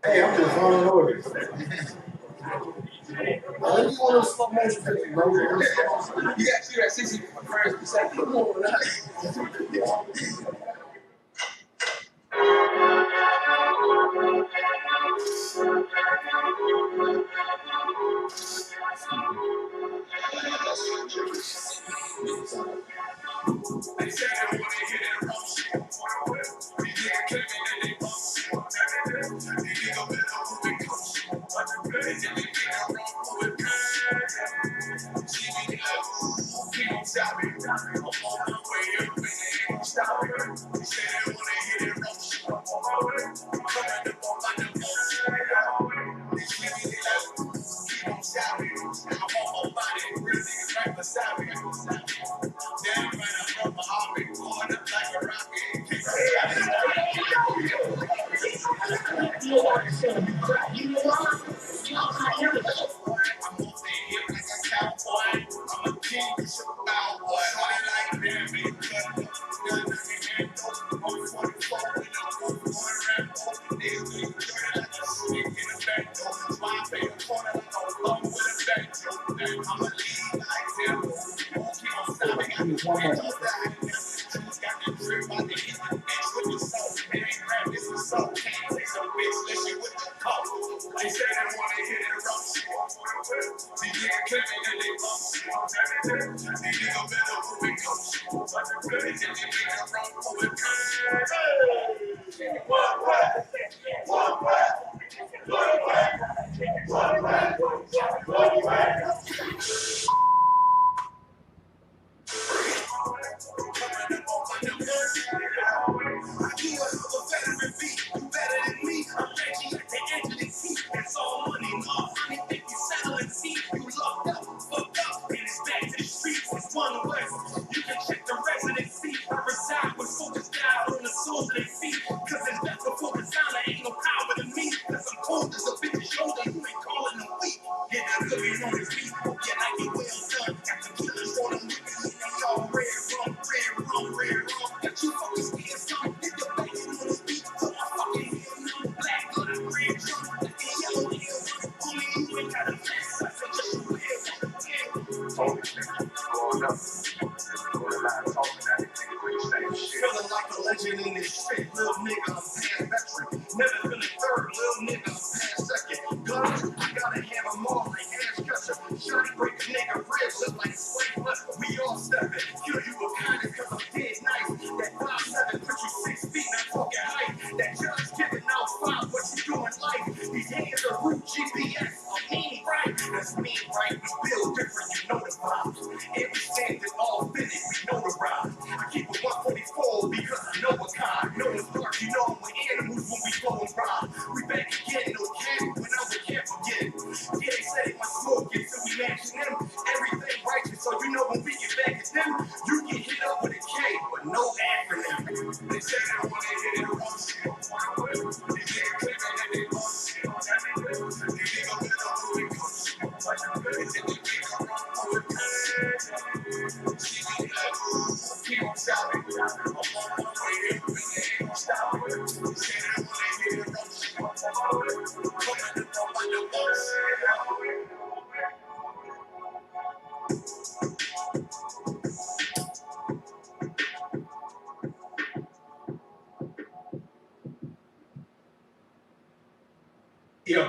Hey, I'm just following orders. Let me one of those slow motion pictures, bro. You got to see that 60 frames per second. Come on,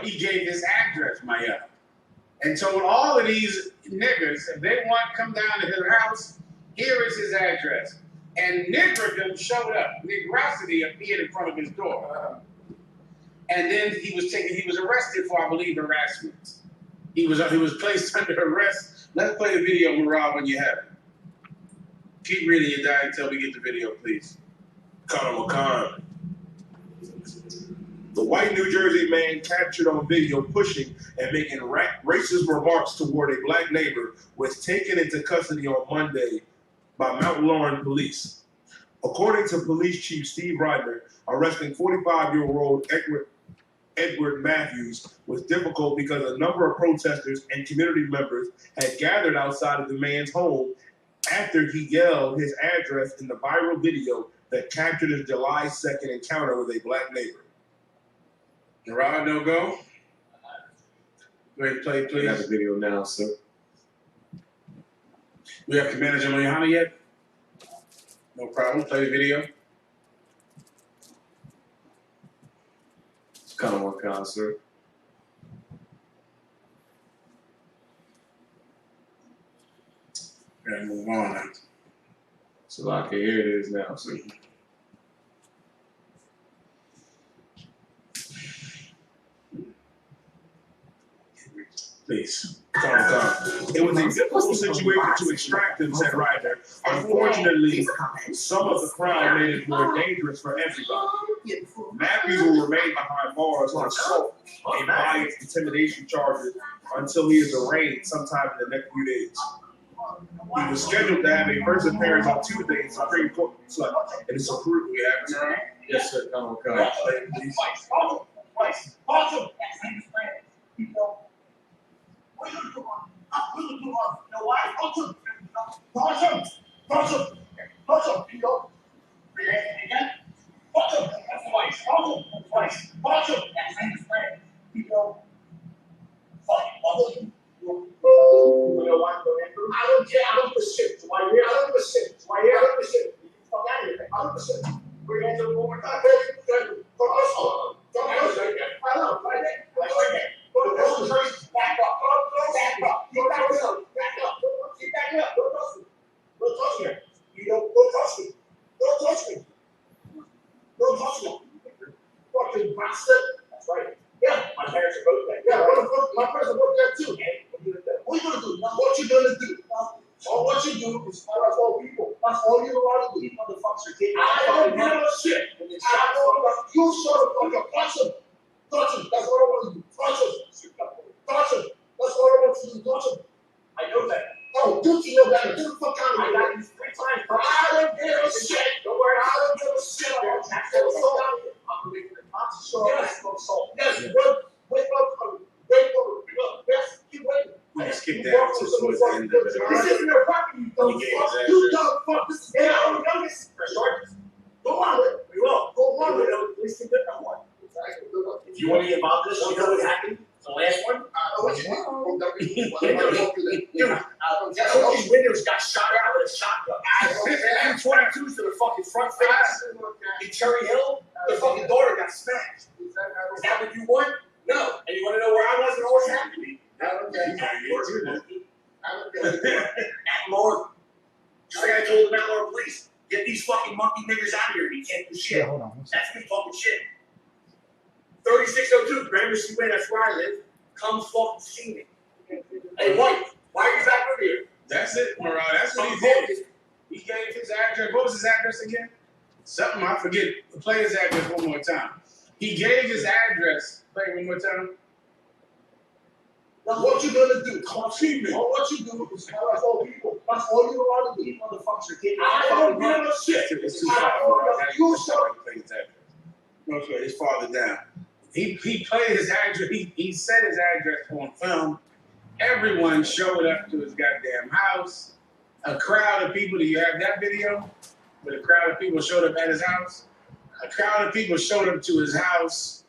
he gave his address, my and told all of these niggas, if they want to come down to his house, here is his address. And niggerdom showed up. Negrosity appeared in front of his door. And then he was arrested for, I believe, harassment. He was placed under arrest. Let's play the video, Murad, when you have it. Keep reading your diary until we get the video, please. Colonel McCon. The white New Jersey man captured on video pushing and making racist remarks toward a black neighbor was taken into custody on Monday by Mount Laurel police. According to Police Chief Steve Ryder, arresting 45-year-old Edward Matthews was difficult because a number of protesters and community members had gathered outside of the man's home after he yelled his address in the viral video that captured his July 2nd encounter with a black neighbor. Gerard, no go. Go ahead and play, I please. have a video now, sir. We have Commander Johnny yet? No problem. Play the video. It's kind of work out, sir. Gotta move on now. So I can hear it is now, sir. Please. It was a difficult situation to extract them, said Ryder. Unfortunately, some of the crowd made it more dangerous for everybody. Matthews will remain behind bars on assault and bias intimidation charges until he is arraigned sometime in the next few days. He was scheduled to have a first appearance on Tuesday in Supreme Court. And it's approved. We have it, right? Yes, sir. Kind of work out. Please. I don't care. I don't give a shit. Why you? I don't give a shit. Why you? I don't give a shit. Fuck out of here. I don't give a shit. Bring it to the woman. I know. Right there. Back up. Back up. Keep back up. Back up. Keep back up. Don't touch me. Don't touch me. You don't touch me. Don't touch me. Don't touch me. Fucking bastard. That's right. Yeah, my parents are both there. Yeah, my parents are both there too. What are you gonna do? Now, what you gonna do? All what you do is fight off all people. That's all you're allowed to do. You motherfuckers are taking. I don't give a shit. I don't know. You shut the fuck up. Touch him. Touch him. That's what I want to do. Touch him. Touch him. That's what I want to do. Touch him. I know that. Oh, don't you know that? Get the fuck out of here. I got you 3 times. I don't give a shit. Don't worry. I don't give a shit. I'm going to wait for the cops to show up. Yes. Wait up. Yes. Keep waiting. Let's skip down to towards the end of it. This isn't your property, you dumb fuck. You dumb fuck. This is our youngest. Go on with it. We will. Go on with it. At least you did that one. If you want to get involved in this, you know what happened? The last one? Dude, these windows got shot out with a shotgun. M22s to the fucking front face. In Cherry Hill, the fucking daughter got smashed. Is that what you want? No. And you want to know where I was and what was happening? At Lord. Just like I told the Lord, please get these fucking monkey niggas out of here. You can't do shit. Yeah, hold on. That's me talking shit. 3602, Gramercy Way, that's where I live. Come fucking see me. Hey, White, why are you back over here? That's it, Murad. That's what he did. He gave his address. What was his address again? Something I forget. Play his address one more time. He gave his address. Play it one more time. Now, what you gonna do? Come see me. All what you do is tell us all people. That's all you're allowed to do. You motherfuckers are taking. I don't give a shit. It's too far. You shut up. Play his address. Okay, it's farther down. He played his address. He said his address on film. Everyone showed up to his goddamn house. A crowd of people. Do you have that video? Where a crowd of people showed up at his house. A crowd of people showed up to his house,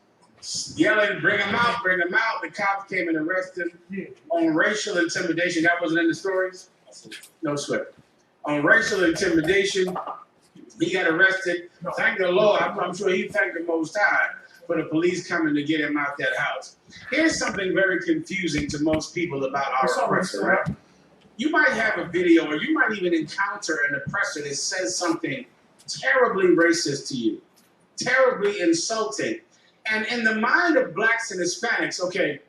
yelling, "Bring him out! Bring him out!" The cops came and arrested him on racial intimidation. That wasn't in the stories. No sweat. On racial intimidation, he got arrested. Thank the Lord. I'm sure he thanked the Most High for the police coming to get him out that house. Here's something very confusing to most people about our oppressor, right? You might have a video or you might even encounter an oppressor that says something terribly racist to you, terribly insulting. And in the mind of blacks and Hispanics, okay,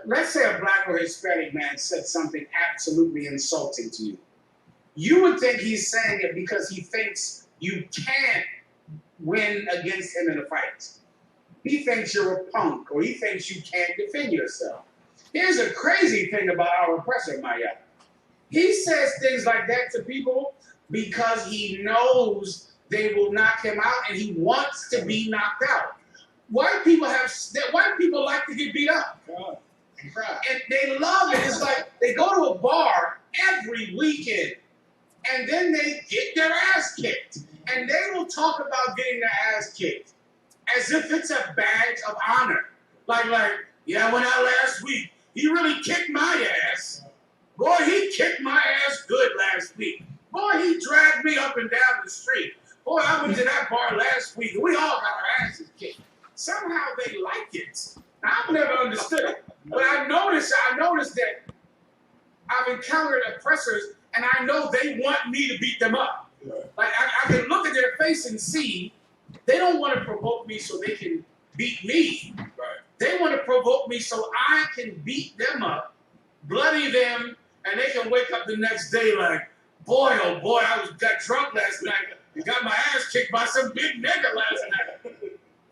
let's say a black or Hispanic man said something absolutely insulting to you. You would think he's saying it because he thinks you can't win against him in a fight. He thinks you're a punk, or he thinks you can't defend yourself. Here's a crazy thing about our oppressor, Maya. He says things like that to people because he knows they will knock him out, and he wants to be knocked out. White people like to get beat up. And they love it. It's like they go to a bar every weekend, and then they get their ass kicked. And they will talk about getting their ass kicked. as if it's a badge of honor. Like, yeah, I went out last week. He really kicked my ass. Boy, he kicked my ass good last week. Boy, he dragged me up and down the street. Boy, I went to that bar last week. We all got our asses kicked. Somehow they like it. Now, I've never understood it. But I noticed that I've encountered oppressors, and I know they want me to beat them up. Like, I can look at their face and see they don't want to provoke me so they can beat me. Right. They want to provoke me so I can beat them up, bloody them, and they can wake up the next day like, boy, oh boy, got drunk last night and got my ass kicked by some big nigga last night.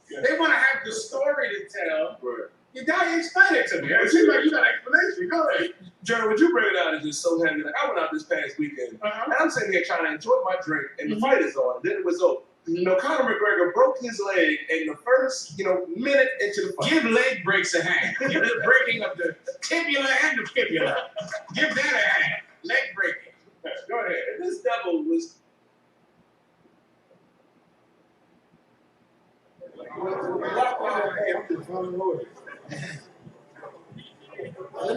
They want to have the story to tell. Right. You gotta explain it to me. It seems like you got an explanation. Go ahead. Jerry, would you bring it out? Is just so heavy. Like, I went out this past weekend, and I'm sitting here trying to enjoy my drink, and the fight is on. And then it was over. You know, Conor McGregor broke his leg in the first, minute into the fight. Give leg breaks a hand. Give the breaking of the tibia and the fibula. Give that a hand. Leg breaking. Go ahead. And this devil was. Let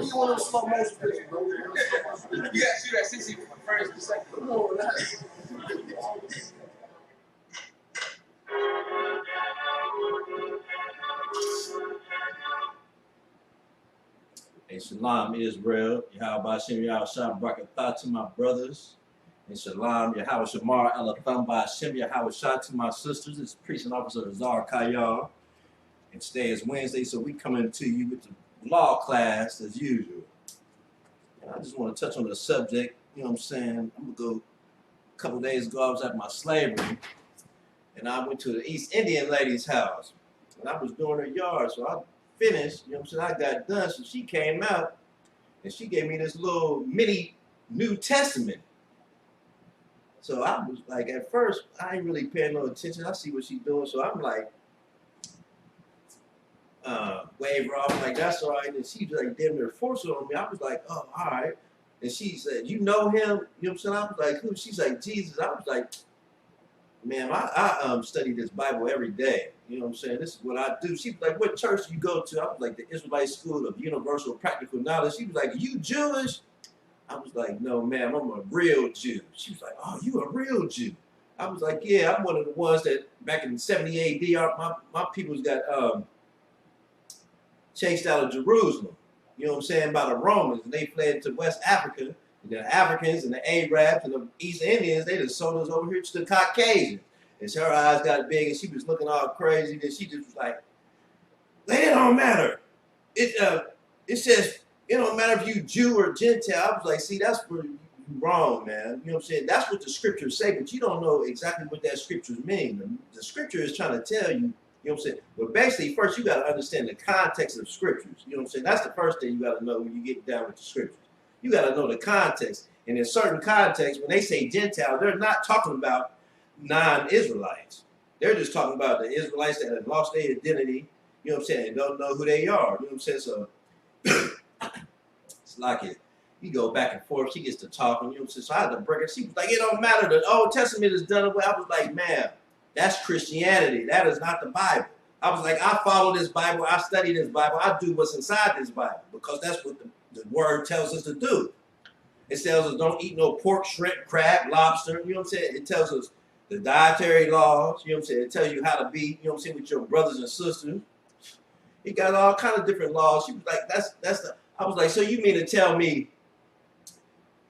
me get one of those slow motion pictures, bro. You gotta shoot that 60 frames per second. Come on, man. Hey, Shalom, Israel. Yahweh Shem Yahushua Barakatah to my brothers. And Shalom, Yahweh Shamar Elatham Shem Yahushua to my sisters. It's Priest and Officer Azar Kayal. And today is Wednesday, so we coming to you with the law class as usual. And I just want to touch on the subject, you know what I'm saying? I'm going to go, a couple days ago, I was at my slavery. And I went to the East Indian lady's house. And I was doing her yard, so I finished, you know what I'm saying? I got done, so she came out and she gave me this little mini New Testament. So I was like, at first, I ain't really paying no attention. I see what she's doing, so I'm like, wave her off, like, that's all right. And she was like, damn near forcing on me. I was like, oh, all right. And she said, you know him? You know what I'm saying? I was like, who? She's like, Jesus. I was like, man, I study this Bible every day. You know what I'm saying? This is what I do. She was like, what church do you go to? I was like, the Israelite School of Universal Practical Knowledge. She was like, you Jewish? I was like, no, ma'am, I'm a real Jew. She was like, oh, you a real Jew? I was like, yeah, I'm one of the ones that back in 70 AD, my people's got chased out of Jerusalem. You know what I'm saying? By the Romans. And they fled to West Africa. And the Africans and the Arabs and the East Indians, they just sold us over here to the Caucasians. And so her eyes got big and she was looking all crazy. Then she just was like, it don't matter. It says, it don't matter if you Jew or Gentile. I was like, see, that's where you wrong, man. You know what I'm saying? That's what the scriptures say, but you don't know exactly what that scriptures mean. The scripture is trying to tell you, you know what I'm saying? But basically, first you got to understand the context of scriptures. You know what I'm saying? That's the first thing you got to know when you get down with the scriptures. You got to know the context. And in certain contexts, when they say Gentile, they're not talking about non-Israelites. They're just talking about the Israelites that have lost their identity, you know what I'm saying, and don't know who they are. You know what I'm saying? So it's like it. You go back and forth. She gets to talking. You know what I'm saying? So I had to break her. She was like, it don't matter. The Old Testament is done away. I was like, man, that's Christianity. That is not the Bible. I was like, I follow this Bible. I study this Bible. I do what's inside this Bible because that's what the word tells us to do. It tells us don't eat no pork, shrimp, crab, lobster. You know what I'm saying? It tells us the dietary laws. You know what I'm saying? It tells you how to be, you know what I'm saying, with your brothers and sisters. It got all kind of different laws. She was like, that's the, I was like, so you mean to tell me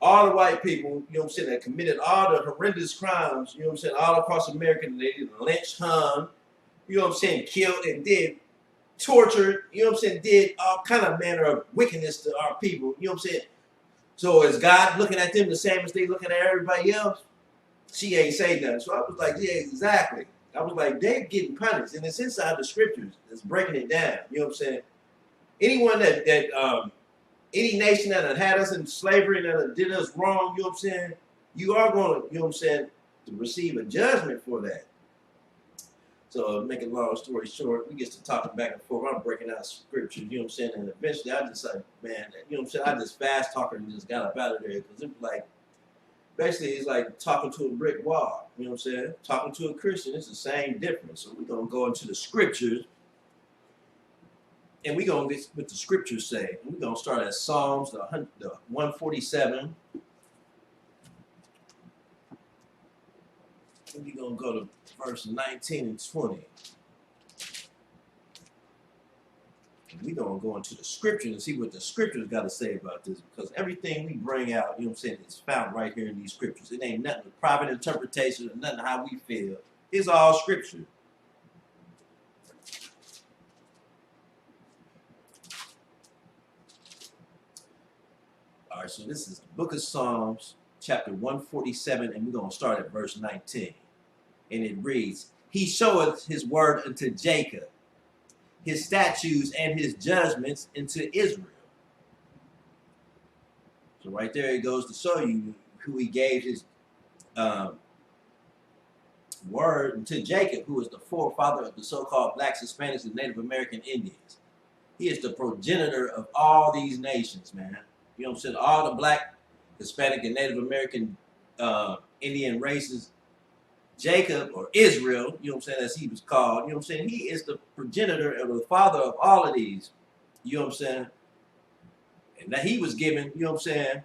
all the white people, you know what I'm saying, that committed all the horrendous crimes, you know what I'm saying, all across America, they did lynch, hung, you know what I'm saying, killed and did tortured, you know what I'm saying, did all kind of manner of wickedness to our people, you know what I'm saying? So is God looking at them the same as they looking at everybody else? She ain't say nothing. So I was like, yeah, exactly. I was like, they're getting punished. And it's inside the scriptures. It's breaking it down. You know what I'm saying? Anyone any nation that had us in slavery that did us wrong, you know what I'm saying? You are going to, you know what I'm saying, to receive a judgment for that. So making a long story short, we get to talking back and forth. I'm breaking out scriptures, you know what I'm saying? And eventually I just like, man, you know what I'm saying? I just fast talker and just got up out of there because it was like, Basically, it's like talking to a brick wall. You know what I'm saying? Talking to a Christian, it's the same difference. So we're going to go into the scriptures, and we're going to get what the scriptures say. We're going to start at Psalms, the 147. And we're going to go to verse 19 and 20. And we're going to go into the scriptures and see what the scriptures got to say about this. Because everything we bring out, you know what I'm saying, is found right here in these scriptures. It ain't nothing with private interpretation or nothing how we feel. It's all scripture. All right, so this is the book of Psalms, chapter 147, and we're going to start at verse 19. And it reads, He showeth his word unto Jacob, his statutes and his judgments into Israel. So right there it goes to show you who he gave his word to Jacob, who is the forefather of the so-called blacks, Hispanics, and Native American Indians. He is the progenitor of all these nations, man. You know what I'm saying? All the black, Hispanic, and Native American Indian races. Jacob, or Israel, you know what I'm saying, as he was called, you know what I'm saying? He is the progenitor or the father of all of these. You know what I'm saying? And that he was given, you know what I'm saying?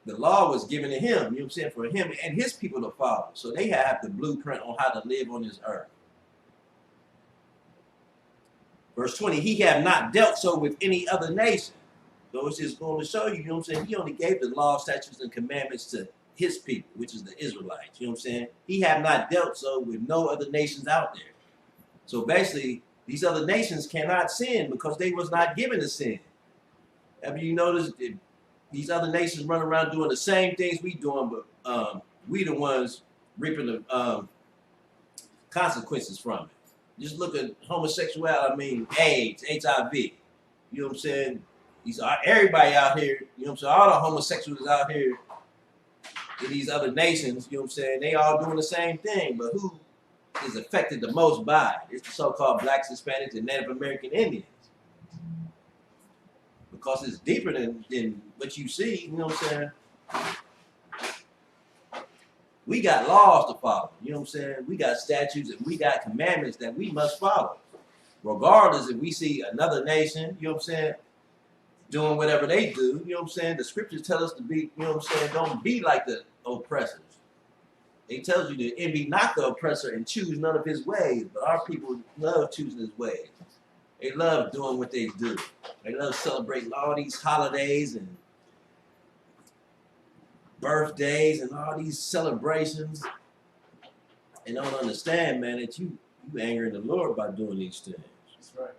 The law was given to him, you know what I'm saying, for him and his people to follow. So they have the blueprint on how to live on this earth. Verse 20, he have not dealt so with any other nation. So it's just going to show you, you know what I'm saying, he only gave the law, statutes, and commandments to his people, which is the Israelites. You know what I'm saying? He have not dealt so with no other nations out there. So basically, these other nations cannot sin because they was not given to sin. Have you noticed these other nations run around doing the same things we doing, but we the ones reaping the consequences from it. Just look at homosexuality, AIDS, HIV. You know what I'm saying? These are everybody out here, you know what I'm saying? All the homosexuals out here in these other nations, you know what I'm saying? They all doing the same thing, but who is affected the most by it? It's the so-called blacks, Hispanics, and Native American Indians. Because it's deeper than what you see, you know what I'm saying? We got laws to follow, you know what I'm saying? We got statutes and we got commandments that we must follow. Regardless if we see another nation, you know what I'm saying, doing whatever they do, you know what I'm saying? The scriptures tell us to be, you know what I'm saying, don't be like the oppressors. It tells you to envy not the oppressor and choose none of his ways, but our people love choosing his ways. They love doing what they do. They love celebrating all these holidays and birthdays and all these celebrations. And don't understand, man, that you angering the Lord by doing these things. That's right.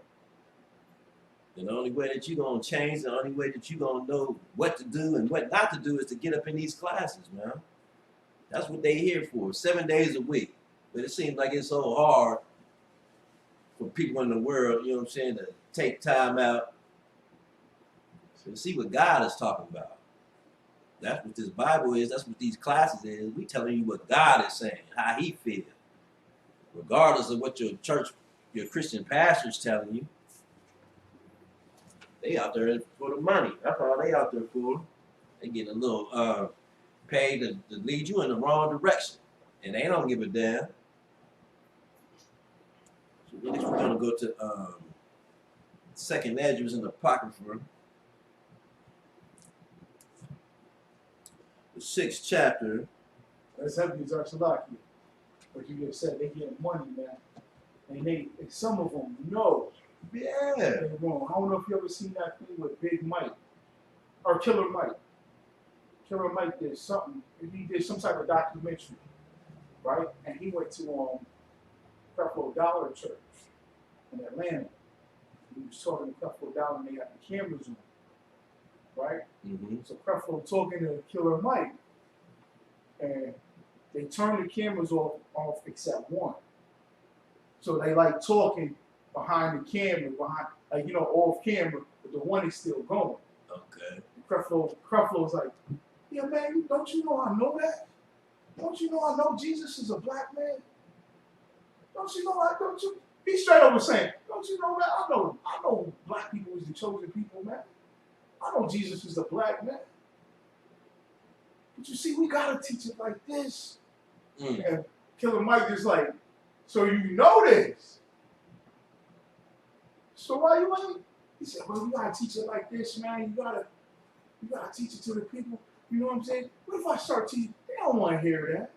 And the only way that you're going to change, the only way that you're going to know what to do and what not to do is to get up in these classes, man. That's what they're here for, 7 days a week. But it seems like it's so hard for people in the world, you know what I'm saying, to take time out to see what God is talking about. That's what this Bible is. That's what these classes is. We telling you what God is saying, how he feels. Regardless of what your church, your Christian pastor's telling you. They out there for the money. That's all they out there for. They get a little paid to lead you in the wrong direction. And they don't give a damn. So next we're going to go to Second Ezra's in the Apocrypha. The 6th chapter. That's heavy as Arsalaki. Like you just said, they get money, man. And some of them know. Yeah. They're wrong. I don't know if you ever seen that thing with Big Mike. Or Killer Mike. Killer Mike did something. He did some type of documentary. Right? And he went to Creflo Dollar Church in Atlanta. He was talking to Creflo Dollar and they got the cameras on. Right? Mm-hmm. So Creflo talking to Killer Mike. And they turned the cameras off except one. So they like talking behind the camera, like, you know, off camera, but the one is still going. Okay. Creflo's like, yeah, man, don't you know I know that? Don't you know I know Jesus is a black man? Don't you? He's straight over saying, don't you know that? I know black people is the chosen people, man. I know Jesus is a black man. but you see, we gotta teach it like this. Mm. And Killer Mike just like, so you know this. So why you ain't? He said, well, we gotta teach it like this, man. You gotta teach it to the people. You know what I'm saying? What if I start teaching? They don't want to hear that.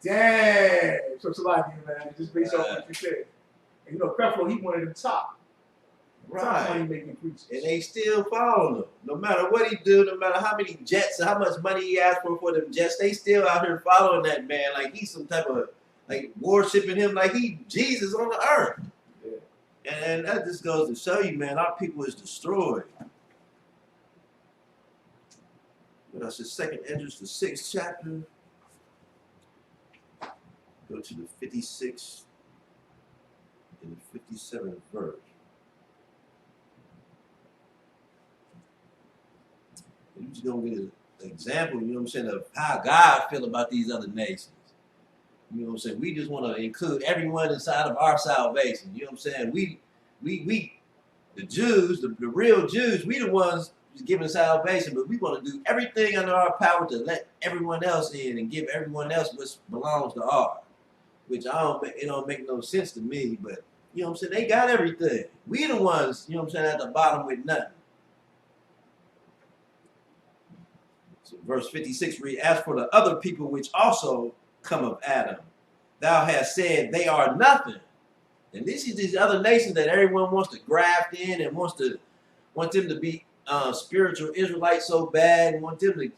Damn. So it's a lot, man. Just based on what you said. And you know, Creflo, he one of the top. Top money making preachers. And they still follow him. No matter what he do, no matter how many jets, how much money he asked for them jets, they still out here following that man like he's some type of, like, worshiping him like he Jesus on the earth. Yeah. And that just goes to show you, man, our people is destroyed. That's the second Esdras, the 6th chapter. Go to the 56th and the 57th verse. You're just gonna get an example, you know what I'm saying, of how God feel about these other nations. You know what I'm saying? We just want to include everyone inside of our salvation. You know what I'm saying? We the Jews, the real Jews, we the ones giving salvation, but we want to do everything under our power to let everyone else in and give everyone else what belongs to ours. Which it don't make no sense to me, but you know what I'm saying? They got everything. We the ones, you know what I'm saying, at the bottom with nothing. So verse 56 reads, as for the other people which also come of Adam, thou hast said they are nothing. And this is these other nations that everyone wants to graft in and want them to be spiritual Israelites so bad and want them to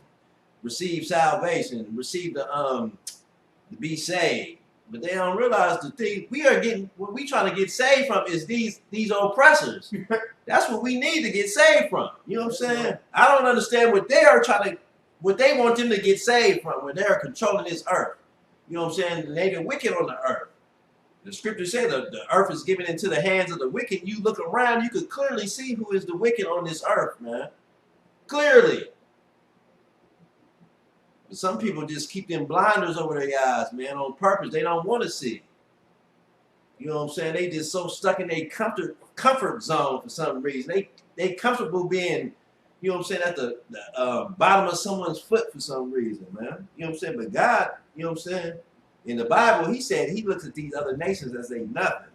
receive salvation, receive to be saved. But they don't realize the thing what we trying to get saved from is these oppressors. That's what we need to get saved from. You know what I'm saying? I don't understand what they want them to get saved from when they're controlling this earth. You know what I'm saying? They the wicked on the earth. The scripture said the earth is given into the hands of the wicked. You look around, you could clearly see who is the wicked on this earth, man. Clearly. But some people just keep them blinders over their eyes, man, on purpose. They don't want to see. You know what I'm saying? They just so stuck in their comfort zone for some reason. They comfortable being, you know what I'm saying, at the bottom of someone's foot for some reason, man. You know what I'm saying? But God, you know what I'm saying? In the Bible, he said he looks at these other nations as they nothing.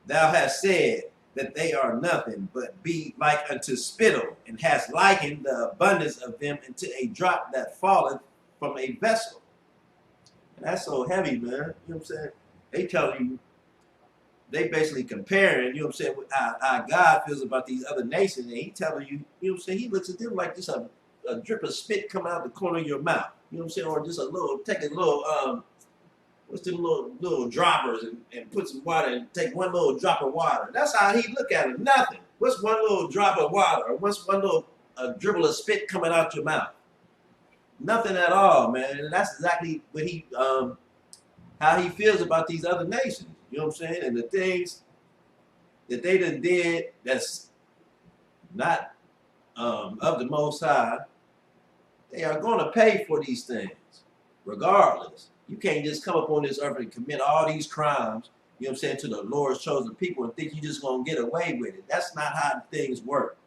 Thou hast said that they are nothing, but be like unto spittle, and hast likened the abundance of them into a drop that falleth from a vessel. And that's so heavy, man. You know what I'm saying? They tell you, they basically comparing, you know what I'm saying, how God feels about these other nations, and he telling you, you know what I'm saying, he looks at them like just a drip of spit coming out the corner of your mouth. You know what I'm saying? Or just take a little, what's them little droppers and put some water and take one little drop of water. That's how he look at it. Nothing. What's one little drop of water? Or what's one little dribble of spit coming out your mouth? Nothing at all, man. And that's exactly what how he feels about these other nations. You know what I'm saying? And the things that they done did that's not of the Most High, they are going to pay for these things, regardless. You can't just come up on this earth and commit all these crimes, you know what I'm saying, to the Lord's chosen people and think you're just going to get away with it. That's not how things work.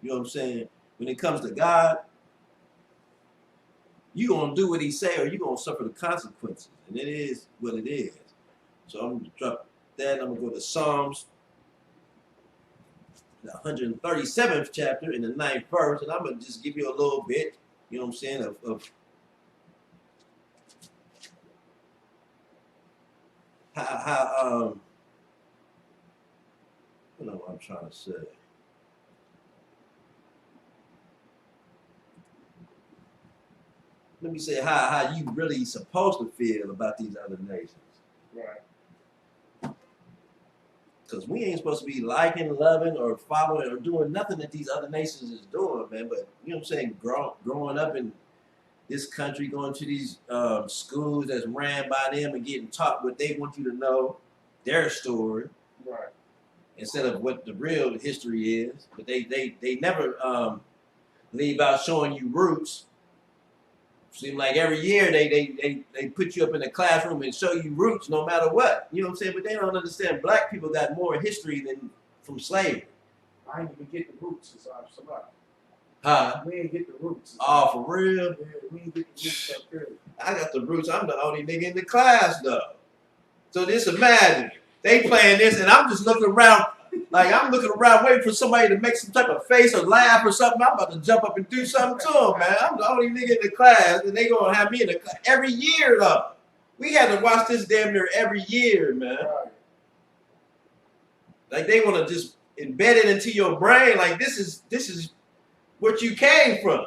You know what I'm saying? When it comes to God, you're going to do what he say or you're going to suffer the consequences. And it is what it is. So I'm going to drop that. I'm going to go to Psalms, the 137th chapter in the 9th verse. And I'm going to just give you a little bit, you know what I'm saying, of how you know what I'm trying to say. Let me say how you really supposed to feel about these other nations. Right. Because we ain't supposed to be liking, loving, or following, or doing nothing that these other nations is doing, man. But, you know what I'm saying, growing up in this country, going to these schools that's ran by them and getting taught what they want you to know, their story. Right. Instead of what the real history is. But they never leave out showing you roots. Seem like every year they put you up in the classroom and show you roots no matter what. You know what I'm saying? But they don't understand black people got more history than from slavery. I ain't even get the roots. It's somebody. Huh? We ain't get the roots. Oh, for real? Yeah, we ain't get the roots up there. I got the roots. I'm the only nigga in the class, though. So just imagine they playing this, and I'm just looking around, like I'm looking around waiting for somebody to make some type of face or laugh or something. I'm about to jump up and do something to them, man. I'm the only nigga in the class, and they gonna have me in the class every year, though. We had to watch this damn near every year, man. Like they want to just embed it into your brain, like this is what you came from.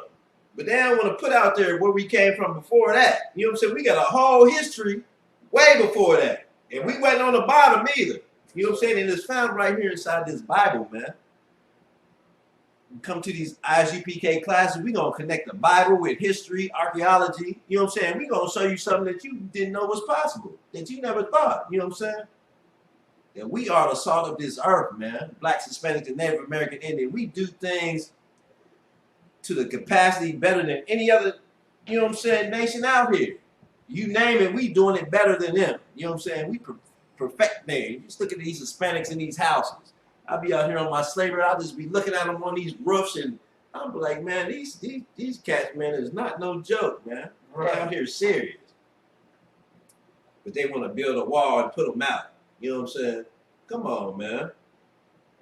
But they don't want to put out there where we came from before that. You know what I'm saying? We got a whole history way before that. And we wasn't on the bottom either. You know what I'm saying? And it's found right here inside this Bible, man. You come to these ISUPK classes, we're going to connect the Bible with history, archaeology. You know what I'm saying? We're going to show you something that you didn't know was possible, that you never thought. You know what I'm saying? That we are the salt of this earth, man. Blacks, Hispanics, and Native American Indian. We do things to the capacity better than any other, you know what I'm saying, nation out here. You name it, we doing it better than them. You know what I'm saying? We perfect there. Just look at these Hispanics in these houses. I'll be out here on my slavery. I'll just be looking at them on these roofs, and I'll be like, man, these cats, man, is not no joke, man. We're out here serious. But they want to build a wall and put them out. You know what I'm saying? Come on, man.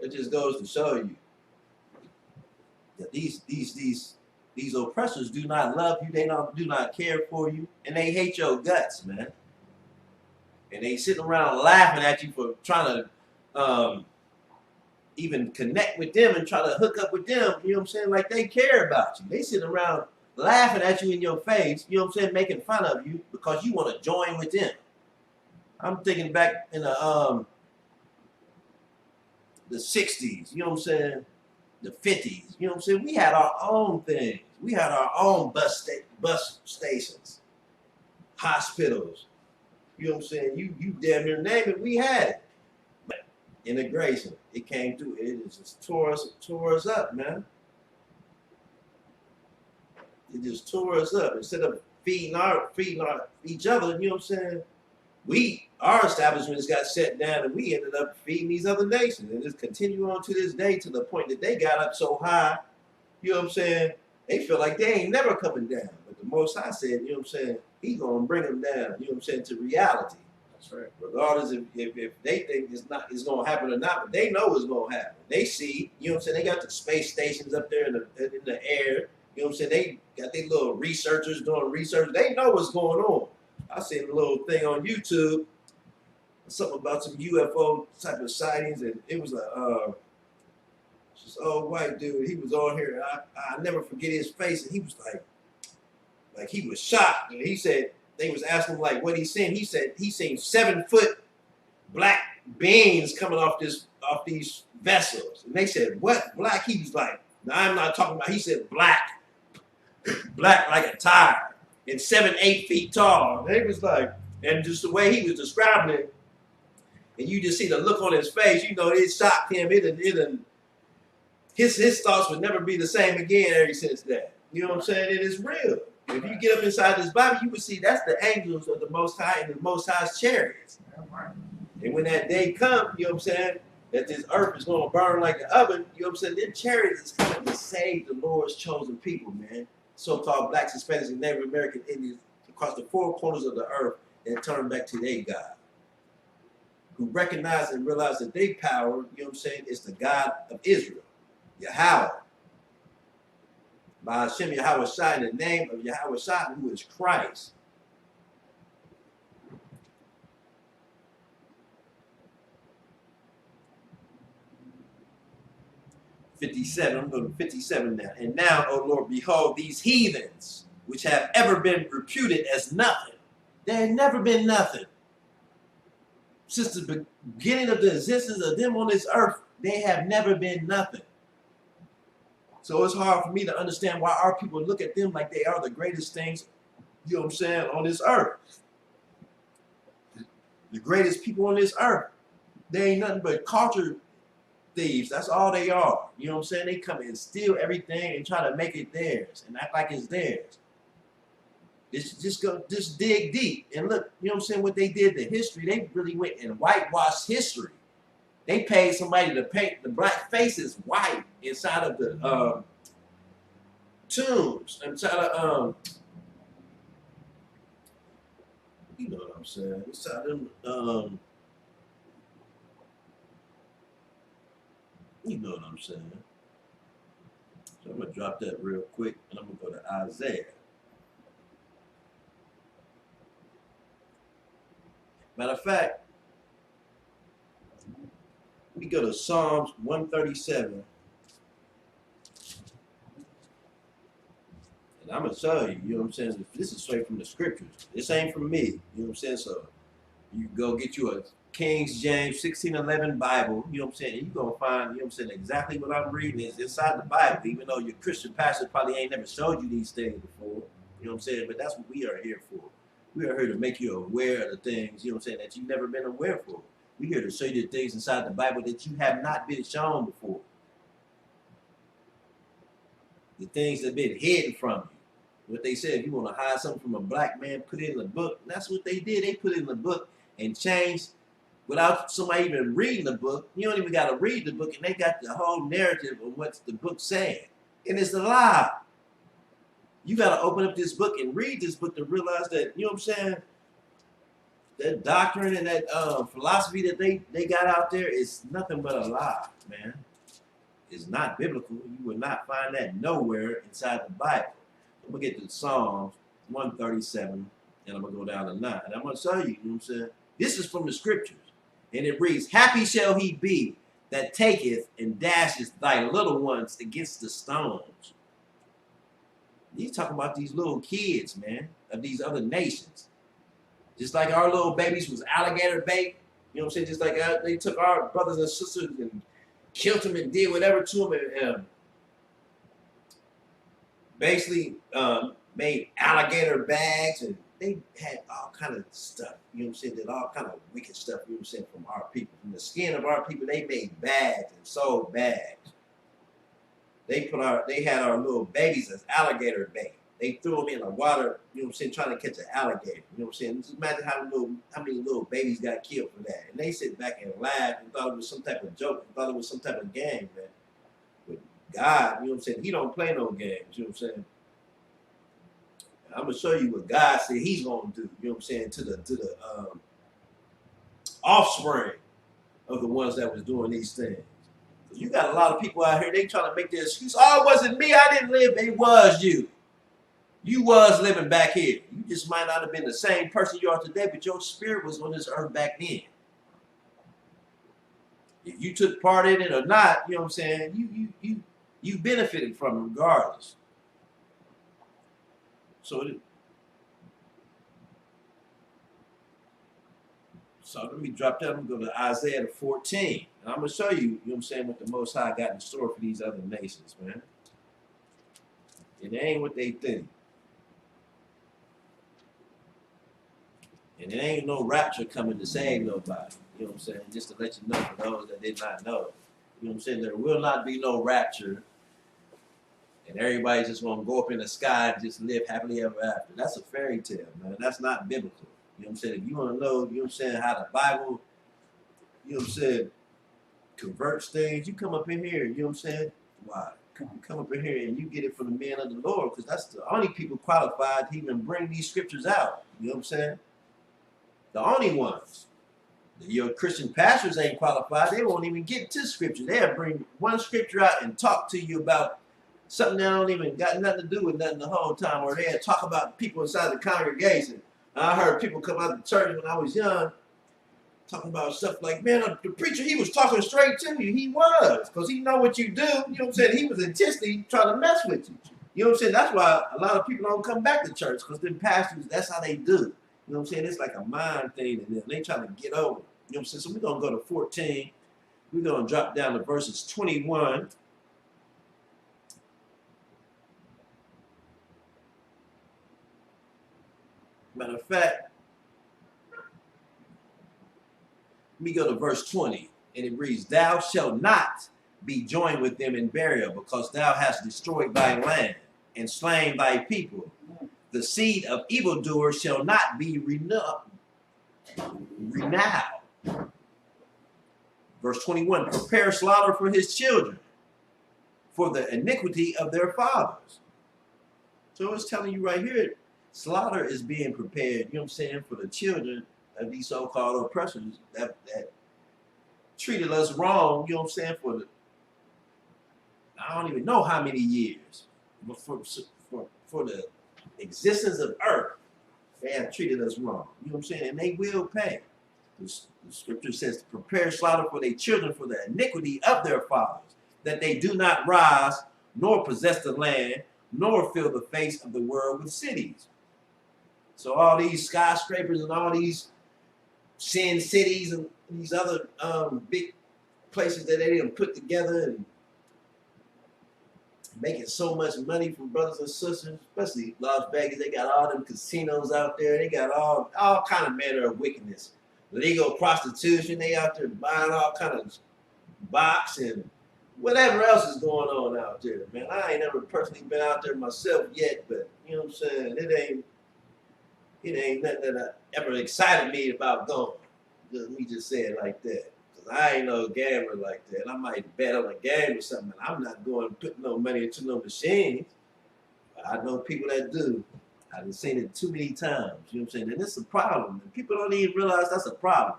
It just goes to show you that these oppressors do not love you. They do not care for you, and they hate your guts, man. And they sitting around laughing at you for trying to even connect with them and try to hook up with them. You know what I'm saying? Like they care about you. They sitting around laughing at you in your face. You know what I'm saying? Making fun of you because you want to join with them. I'm thinking back in the 60s. You know what I'm saying? The 50s, you know what I'm saying? We had our own things. We had our own bus stations, hospitals. You know what I'm saying? You damn near name it, we had it. But integration, it came through. It just tore us up, man. It just tore us up. Instead of feeding each other, you know what I'm saying? Our establishments got shut down, and we ended up feeding these other nations, and just continue on to this day to the point that they got up so high, you know what I'm saying? They feel like they ain't never coming down. But the Most High said, you know what I'm saying? He gonna bring them down, you know what I'm saying, to reality. That's right. Regardless if they think it's gonna happen or not, but they know it's gonna happen. They see, you know what I'm saying? They got the space stations up there in the air. You know what I'm saying? They got their little researchers doing research. They know what's going on. I seen a little thing on YouTube, something about some UFO type of sightings, and it was this old white dude. He was on here. I never forget his face, and he was like he was shocked. And he said they was asking him like what he seen. He said he seen 7-foot black beings coming off these vessels, and they said what black? He was like, no, I'm not talking about. He said black like a tire. And 7-8 feet tall. And they was like, and just the way he was describing it, and you just see the look on his face, you know, it shocked him. His thoughts would never be the same again ever since that. You know what I'm saying? It is real. If you get up inside this Bible, you would see that's the angels of the Most High and the Most High's chariots. And when that day comes, you know what I'm saying, that this earth is going to burn like an oven, you know what I'm saying, their chariots is coming to save the Lord's chosen people, man. So-called blacks, Hispanics, and Native American Indians across the 4 corners of the earth and turn back to their God, who recognize and realize that their power, you know what I'm saying, is the God of Israel, Yahweh. By Hashem Yahweh Shai, in the name of Yahweh Shai, who is Christ. I'm going to 57 now. And now, O Lord, behold, these heathens, which have ever been reputed as nothing. They had never been nothing. Since the beginning of the existence of them on this earth, they have never been nothing. So it's hard for me to understand why our people look at them like they are the greatest things, you know what I'm saying, on this earth. The greatest people on this earth. They ain't nothing but culture thieves. That's all they are. You know what I'm saying? They come and steal everything and try to make it theirs and act like it's theirs. Just dig deep and look, you know what I'm saying, what they did to history. They really went and whitewashed history. They paid somebody to paint the black faces white inside of tombs inside of you know what I'm saying? Inside them you know what I'm saying. So I'm gonna drop that real quick and I'm gonna go to Isaiah. Matter of fact, we go to Psalms 137. And I'm gonna tell you, you know what I'm saying? This is straight from the scriptures. This ain't from me. You know what I'm saying? So you go get you a King James 1611 Bible, you know what I'm saying? And you're gonna find, you know what I'm saying, exactly what I'm reading is inside the Bible, even though your Christian pastor probably ain't never showed you these things before. You know what I'm saying? But that's what we are here for. We are here to make you aware of the things, you know what I'm saying, that you've never been aware for. We're here to show you the things inside the Bible that you have not been shown before. The things that have been hidden from you. What they said, if you want to hide something from a black man, put it in the book. And that's what they did. They put it in the book and changed without somebody even reading the book. You don't even got to read the book, and they got the whole narrative of what the book's saying. And it's a lie. You got to open up this book and read this book to realize that, you know what I'm saying, that doctrine and that philosophy that they got out there is nothing but a lie, man. It's not biblical. You will not find that nowhere inside the Bible. I'm going to get to Psalms 137, and I'm going to go down to 9. And I'm going to tell you, you know what I'm saying, this is from the scriptures. And it reads, happy shall he be that taketh and dasheth thy little ones against the stones. He's talking about these little kids, man, of these other nations. Just like our little babies was alligator bait, you know what I'm saying? Just like they took our brothers and sisters and killed them and did whatever to them and basically made alligator bags, and they had all kind of stuff, you know what I'm saying? Did all kind of wicked stuff, you know what I'm saying, from our people. From the skin of our people, they made bags and sold bags. They had our little babies as alligator bait. They threw them in the water, you know what I'm saying, trying to catch an alligator. You know what I'm saying? Just imagine how many little babies got killed for that. And they sit back and laugh and thought it was some type of joke, and thought it was some type of game, man. But God, you know what I'm saying, he don't play no games, you know what I'm saying? I'm going to show you what God said he's going to do, you know what I'm saying, to the offspring of the ones that was doing these things. You got a lot of people out here, they trying to make their excuse. Oh, it wasn't me, I didn't live. It was you. You was living back here. You just might not have been the same person you are today, but your spirit was on this earth back then. If you took part in it or not, you know what I'm saying, you benefited from it regardless. So let me drop down and go to Isaiah 14. And I'm going to show you, you know what I'm saying, what the Most High got in store for these other nations, man. It ain't what they think. And it ain't no rapture coming to save nobody. You know what I'm saying? Just to let you know for those that did not know. You know what I'm saying? There will not be no rapture. And everybody's just going to go up in the sky and just live happily ever after. That's a fairy tale, man. That's not biblical. You know what I'm saying? If you want to know, you know what I'm saying, how the Bible, you know what I'm saying, converts things, you come up in here, you know what I'm saying? Why? You come up in here and you get it from the man of the Lord, because that's the only people qualified to even bring these scriptures out. You know what I'm saying? The only ones. Your Christian pastors ain't qualified. They won't even get to scripture. They'll bring one scripture out and talk to you about something that don't even got nothing to do with nothing the whole time, or they'll talk about people inside the congregation. I heard people come out of church when I was young talking about stuff like, man, the preacher, he was talking straight to you. He was, because he know what you do. You know what I'm saying? He was intentionally trying to mess with you. You know what I'm saying? That's why a lot of people don't come back to church, because them pastors, that's how they do. You know what I'm saying? It's like a mind thing, and they trying to get over it. You know what I'm saying? So we're going to go to 14. We're going to drop down to verses 21. Matter of fact, let me go to verse 20, and it reads, thou shalt not be joined with them in burial, because thou hast destroyed thy land and slain thy people. The seed of evildoers shall not be renowned. Verse 21, prepare slaughter for his children, for the iniquity of their fathers. So it's telling you right here, slaughter is being prepared, you know what I'm saying, for the children of these so-called oppressors that treated us wrong, you know what I'm saying, for the, I don't even know how many years, but for the existence of earth, they have treated us wrong, you know what I'm saying, and they will pay. The scripture says to prepare slaughter for their children for the iniquity of their fathers, that they do not rise, nor possess the land, nor fill the face of the world with cities. So all these skyscrapers and all these sin cities and these other big places that they didn't put together and making so much money from brothers and sisters, especially Las Vegas. They got all them casinos out there. They got all kind of manner of wickedness. Legal prostitution. They out there buying all kind of box and whatever else is going on out there, man. I ain't never personally been out there myself yet, but you know what I'm saying? It ain't nothing that ever excited me about going. Let me just say it like that. Cause I ain't no gambler like that. I might bet on a game or something. I'm not going to put no money into no machines. But I know people that do. I've seen it too many times. You know what I'm saying? And it's a problem. And people don't even realize that's a problem.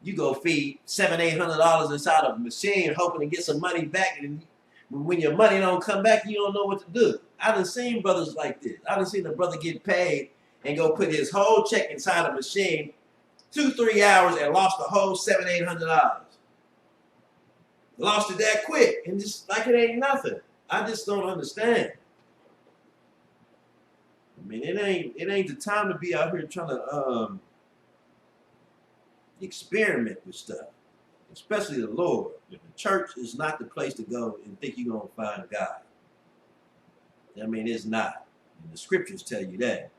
You go feed $700-800 inside of a machine hoping to get some money back, and when your money don't come back, you don't know what to do. I done seen brothers like this. I done seen a brother get paid and go put his whole check inside a machine 2-3 hours and lost the whole $700-800. Lost it that quick and just like it ain't nothing. I just don't understand. I mean, it ain't the time to be out here trying to experiment with stuff, especially the Lord. The church is not the place to go and think you're gonna find God. I mean, it's not. And the scriptures tell you that.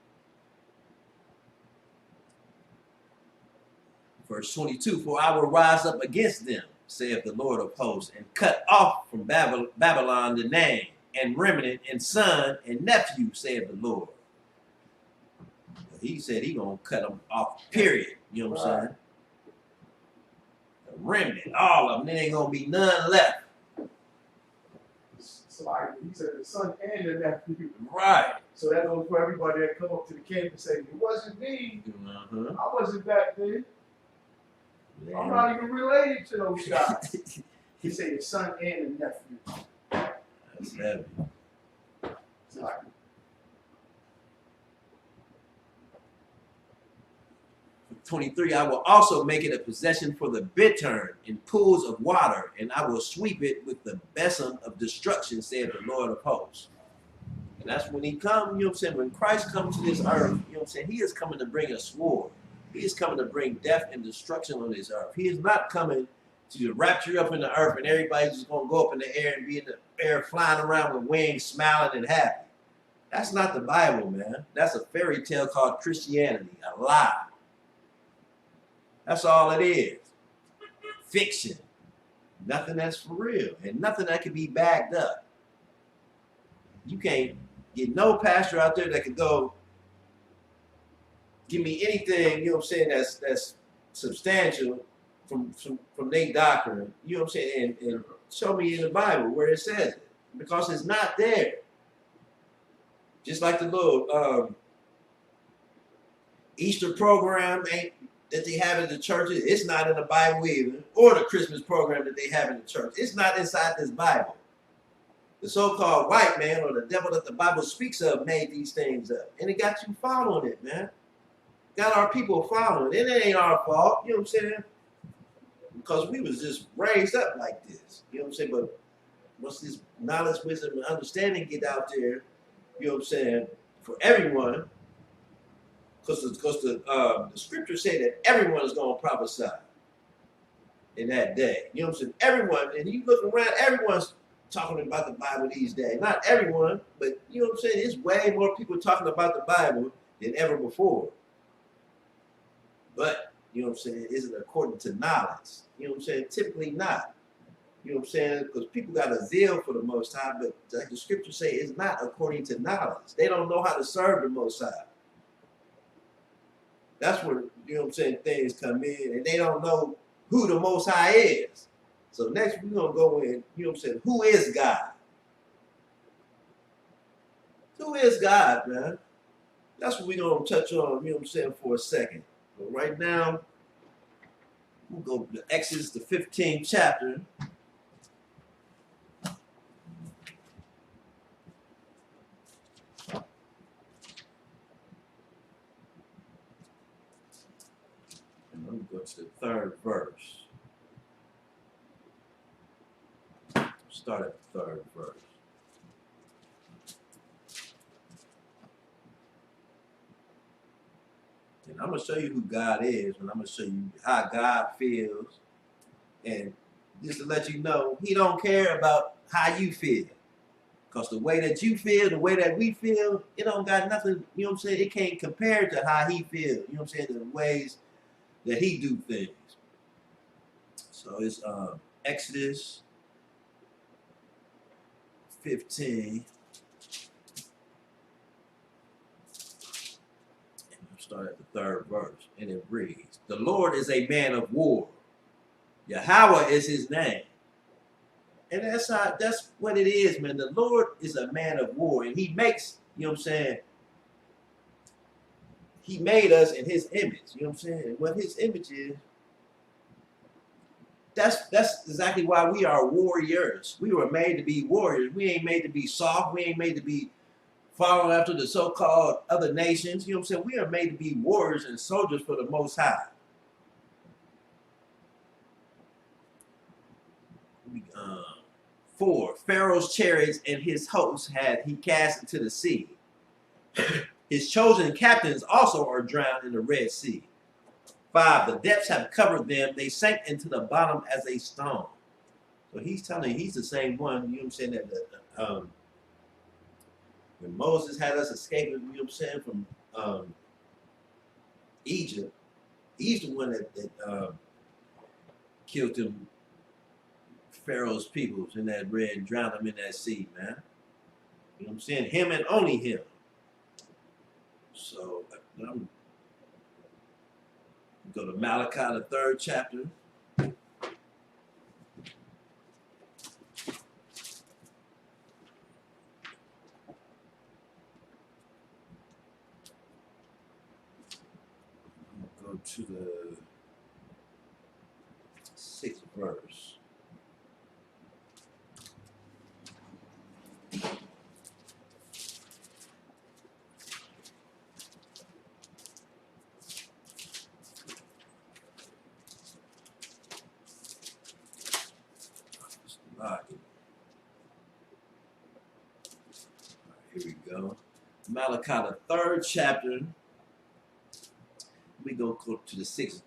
Verse 22, for I will rise up against them, saith the Lord of hosts, and cut off from Babylon the name, and remnant, and son, and nephew, saith the Lord. He said he gonna cut them off, period. You know what I'm saying? The remnant, all of them, there ain't gonna be none left. So like he said, the son and the nephew. Right. So that goes for everybody that come up to the camp and say, it wasn't me. I wasn't back then. Yeah. I'm not even related to those guys. He said the son and the nephew. That's heavy. It's like, 23, I will also make it a possession for the bittern in pools of water, and I will sweep it with the besom of destruction, saith the Lord of hosts. And that's when he comes, you know what I'm saying? When Christ comes to this earth, you know what I'm saying? He is coming to bring a sword. He is coming to bring death and destruction on this earth. He is not coming to rapture you up in the earth and everybody's just going to go up in the air and be in the air flying around with wings, smiling and happy. That's not the Bible, man. That's a fairy tale called Christianity, a lie. That's all it is. Fiction. Nothing that's for real. And nothing that can be backed up. You can't get no pastor out there that can go give me anything, you know what I'm saying, that's substantial from their doctrine, you know what I'm saying, and show me in the Bible where it says it. Because it's not there. Just like the little Easter program that they have in the churches, it's not in the Bible either. Or the Christmas program that they have in the church. It's not inside this Bible. The so-called white man or the devil that the Bible speaks of made these things up. And it got you following it, man. Got our people following it. It ain't our fault, you know what I'm saying? Because we was just raised up like this. You know what I'm saying? But once this knowledge, wisdom, and understanding get out there, you know what I'm saying, for everyone, because the scriptures say that everyone is going to prophesy in that day. You know what I'm saying? Everyone, and you look around, everyone's talking about the Bible these days. Not everyone, but you know what I'm saying? There's way more people talking about the Bible than ever before. But, you know what I'm saying, is it according to knowledge? You know what I'm saying? Typically not. You know what I'm saying? Because people got a zeal for the Most High, but like the scriptures say, it's not according to knowledge. They don't know how to serve the Most High. That's where, you know what I'm saying, things come in, and they don't know who the Most High is. So next we're going to go in, you know what I'm saying, who is God? Who is God, man? That's what we're going to touch on, you know what I'm saying, for a second. But right now, we'll go to Exodus, the 15th chapter. And I'm going to go to the 3rd verse. Start at the 3rd verse. And I'm going to show you who God is, and I'm going to show you how God feels. And just to let you know, he don't care about how you feel. Because the way that you feel, the way that we feel, it don't got nothing, you know what I'm saying? It can't compare to how he feels, you know what I'm saying? The ways that he do things. So it's Exodus 15. And I'll start at the 3rd verse. And it reads, the Lord is a man of war. Yahweh is his name. And that's what it is, man. The Lord is a man of war. And he makes, you know what I'm saying? He made us in his image. You know what I'm saying? And what his image is, that's exactly why we are warriors. We were made to be warriors. We ain't made to be soft. We ain't made to be following after the so-called other nations. You know what I'm saying? We are made to be warriors and soldiers for the Most High. 4, Pharaoh's chariots and his hosts had he cast into the sea. His chosen captains also are drowned in the Red Sea. 5, the depths have covered them. They sank into the bottom as a stone. So he's telling you, he's the same one, you know what I'm saying, that when Moses had us escaping, you know what I'm saying, from Egypt, he's the one that killed them Pharaoh's people in that red, drowned them in that sea, man. You know what I'm saying? Him and only him. So go to Malachi, the 3rd chapter. Go to the 6th verse. Here we go. Malachi, the 3rd chapter. We go to the 6th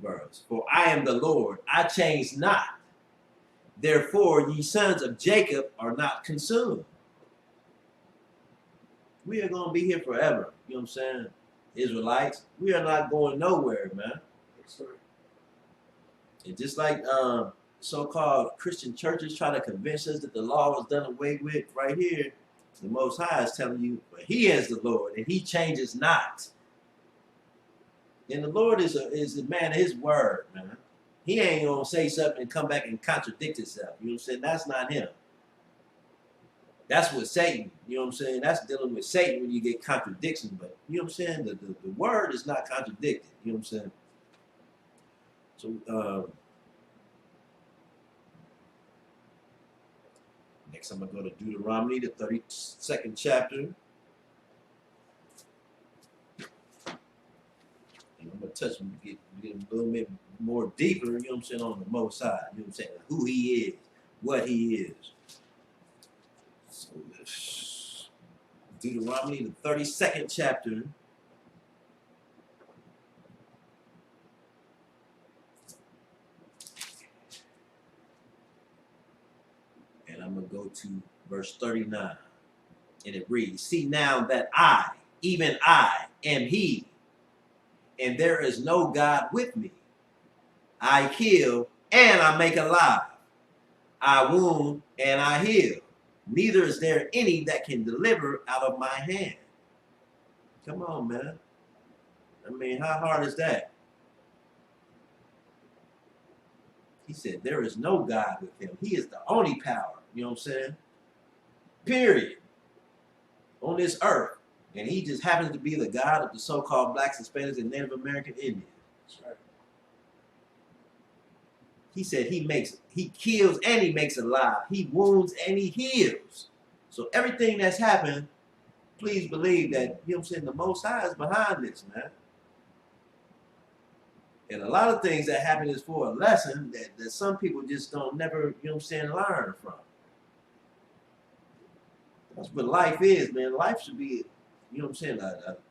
verse. For I am the Lord, I change not. Therefore, ye sons of Jacob are not consumed. We are going to be here forever. You know what I'm saying? Israelites, we are not going nowhere, man. And just like so-called Christian churches try to convince us that the law was done away with, right here, the Most High is telling you, but he is the Lord, and he changes not. And the Lord is a man of his word, man. He ain't going to say something and come back and contradict himself. You know what I'm saying? That's not him. That's what Satan, you know what I'm saying? That's dealing with Satan when you get contradiction. But, you know what I'm saying? The word is not contradicted. You know what I'm saying? So, next I'm going to go to Deuteronomy, the 32nd chapter. And I'm going to touch him, get a little bit more deeper, you know what I'm saying, on the Most High. You know what I'm saying? Who he is, what he is. So, Deuteronomy, the 32nd chapter. And I'm going to go to verse 39. And it reads, see now that I, even I, am he, and there is no God with me. I kill and I make alive. I wound and I heal. Neither is there any that can deliver out of my hand. Come on, man. I mean, how hard is that? He said, there is no God with him. He is the only power. You know what I'm saying? Period. on this earth, and he just happens to be the God of the so-called blacks, Hispanics, and Native American Indians. That's right. He said he kills and he makes alive. He wounds and he heals. So everything that's happened, please believe that, you know what I'm saying, the Most High is behind this, man. And a lot of things that happen is for a lesson that some people just don't never, you know what I'm saying, learn from. That's what life is, man. Life should be, you know what I'm saying,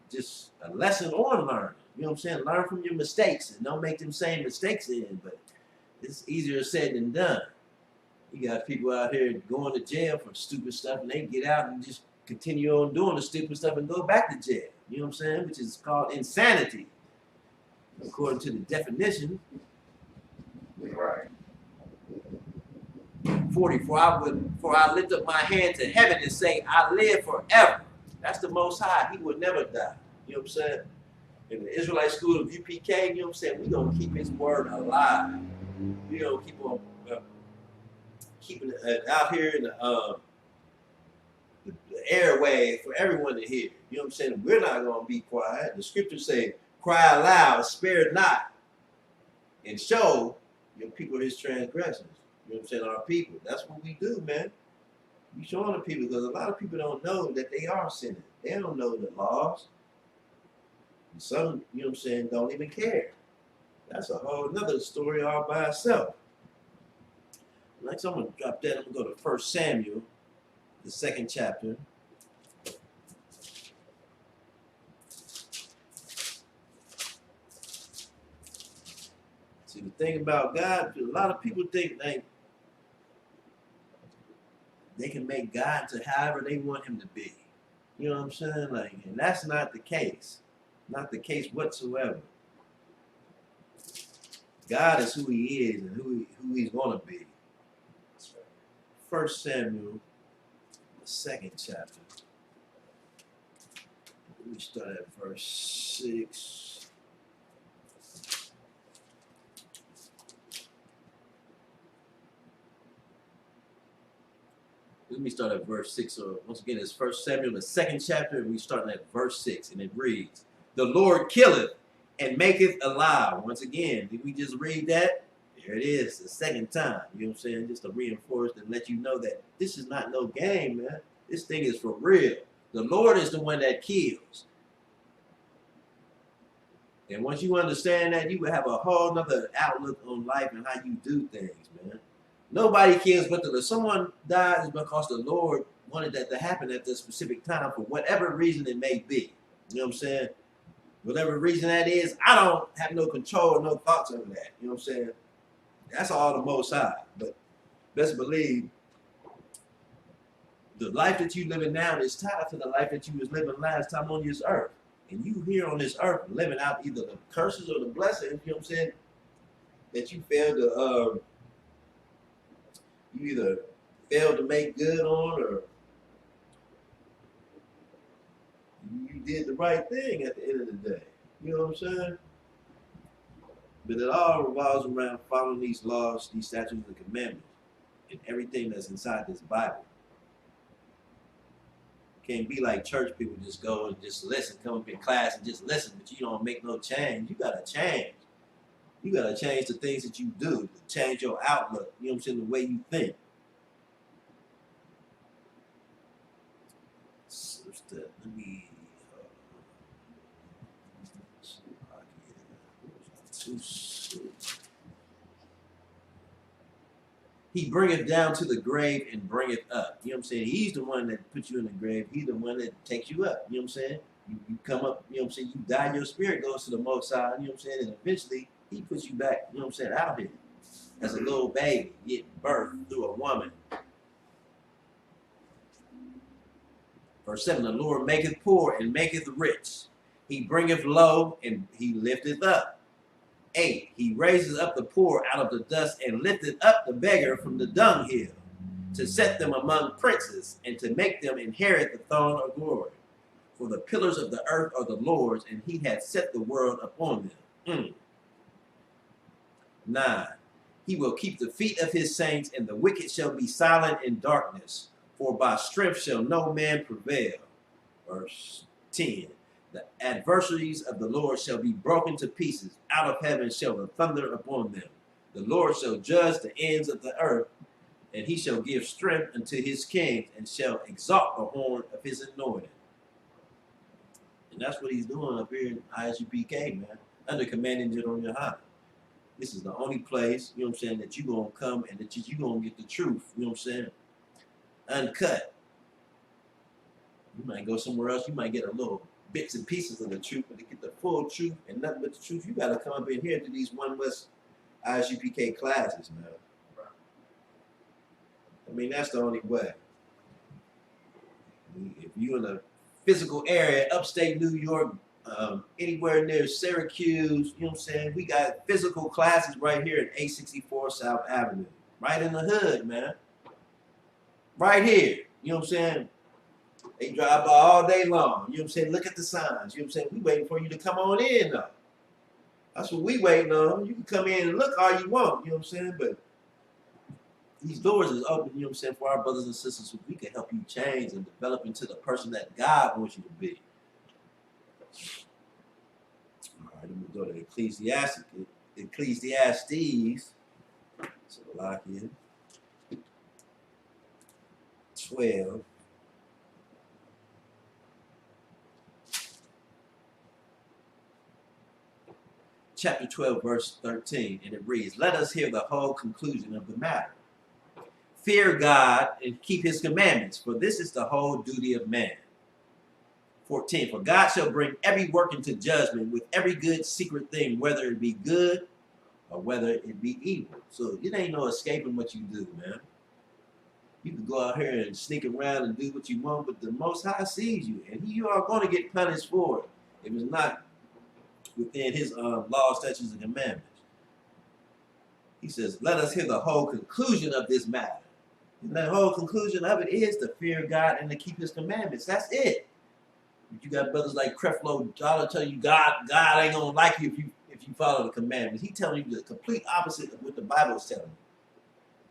just a lesson on learning. You know what I'm saying? Learn from your mistakes and don't make them same mistakes in, but it's easier said than done. You got people out here going to jail for stupid stuff and they get out and just continue on doing the stupid stuff and go back to jail. You know what I'm saying? Which is called insanity, according to the definition. Right. 40, for I lift up my hand to heaven and say, I live forever. That's the Most High. He will never die. You know what I'm saying? In the Israelite school of UPK, you know what I'm saying? We're going to keep his word alive. We're going to keep on keeping it out here in the airway for everyone to hear. You know what I'm saying? We're not going to be quiet. The scriptures say, cry aloud, spare not, and show your people his transgressions. You know what I'm saying? Our people. That's what we do, man. We showing the people, because a lot of people don't know that they are sinning. They don't know the laws. And some, you know what I'm saying, don't even care. That's a whole nother story all by itself. Next, I'm going to drop that. I'm going to go to 1 Samuel, the 2nd chapter. See, the thing about God, a lot of people think they can make God to however they want him to be. You know what I'm saying? Like, and that's not the case. Not the case whatsoever. God is who he is and who he's going to be. 1 Samuel, the 2nd chapter. Let me start at verse 6. Let me start at verse 6. So once again, it's 1 Samuel, the 2nd chapter, and we're starting at verse 6. And it reads, the Lord killeth and maketh alive. Once again, did we just read that? There it is, the 2nd time. You know what I'm saying? Just to reinforce and let you know that this is not no game, man. This thing is for real. The Lord is the one that kills. And once you understand that, you will have a whole nother outlook on life and how you do things, man. Nobody cares, but if someone dies because the Lord wanted that to happen at this specific time for whatever reason it may be. You know what I'm saying? Whatever reason that is, I don't have no control, no thoughts over that. You know what I'm saying? That's all the Most High. But best believe the life that you living now is tied to the life that you was living last time on this earth. And you here on this earth living out either the curses or the blessings, you know what I'm saying, that you failed to you either failed to make good on, or you did the right thing at the end of the day. You know what I'm saying? But it all revolves around following these laws, these statutes and commandments, and everything that's inside this Bible. Can't be like church people, just go and just listen, come up in class and just listen, but you don't make no change. You gotta change. You gotta change the things that you do, change your outlook, you know what I'm saying, the way you think. So let me he bringeth down to the grave and bringeth up. You know what I'm saying? He's the one that puts you in the grave. He's the one that takes you up. You know what I'm saying? You come up, you know what I'm saying? You die, your spirit goes to the Most High, you know what I'm saying? And eventually, he puts you back, you know what I'm saying, out here. As a little baby, getting birthed through a woman. Verse 7, the Lord maketh poor and maketh rich. He bringeth low and he lifteth up. 8, he raises up the poor out of the dust and lifteth up the beggar from the dunghill, to set them among princes and to make them inherit the throne of glory. For the pillars of the earth are the Lord's, and he hath set the world upon them. 9, he will keep the feet of his saints, and the wicked shall be silent in darkness, for by strength shall no man prevail. verse 10. The adversaries of the Lord shall be broken to pieces. Out of heaven shall the thunder upon them. The Lord shall judge the ends of the earth, and he shall give strength unto his kings, and shall exalt the horn of his anointing. And that's what he's doing up here in Isupk, man, under Commanding General Yohana. This is the only place, you know what I'm saying, that you're going to come and that you're going to get the truth, you know what I'm saying, uncut. You might go somewhere else, you might get a little bits and pieces of the truth, but to get the full truth and nothing but the truth, you got to come up in here to these One West Isupk classes, man. I mean, that's the only way. If you're in a physical area, upstate New York, anywhere near Syracuse, you know what I'm saying? We got physical classes right here at 864 South Avenue. Right in the hood, man. Right here. You know what I'm saying? They drive by all day long. You know what I'm saying? Look at the signs. You know what I'm saying? We waiting for you to come on in, though. That's what we waiting on. You can come in and look all you want. You know what I'm saying? But these doors is open, you know what I'm saying, for our brothers and sisters so we can help you change and develop into the person that God wants you to be. All right, I'm going to go to Ecclesiastes. So lock in. 12. Chapter 12, verse 13, and it reads, "Let us hear the whole conclusion of the matter. Fear God and keep his commandments, for this is the whole duty of man." 14, "For God shall bring every work into judgment with every good secret thing, whether it be good or whether it be evil." So it ain't no escaping what you do, man. You can go out here and sneak around and do what you want, but the Most High sees you, and you are going to get punished for it if it's not within his laws, statutes, and commandments. He says, "Let us hear the whole conclusion of this matter." And the whole conclusion of it is to fear God and to keep his commandments. That's it. You got brothers like Creflo Dollar tell you God ain't gonna like you if you follow the commandments. He telling you the complete opposite of what the Bible is telling you.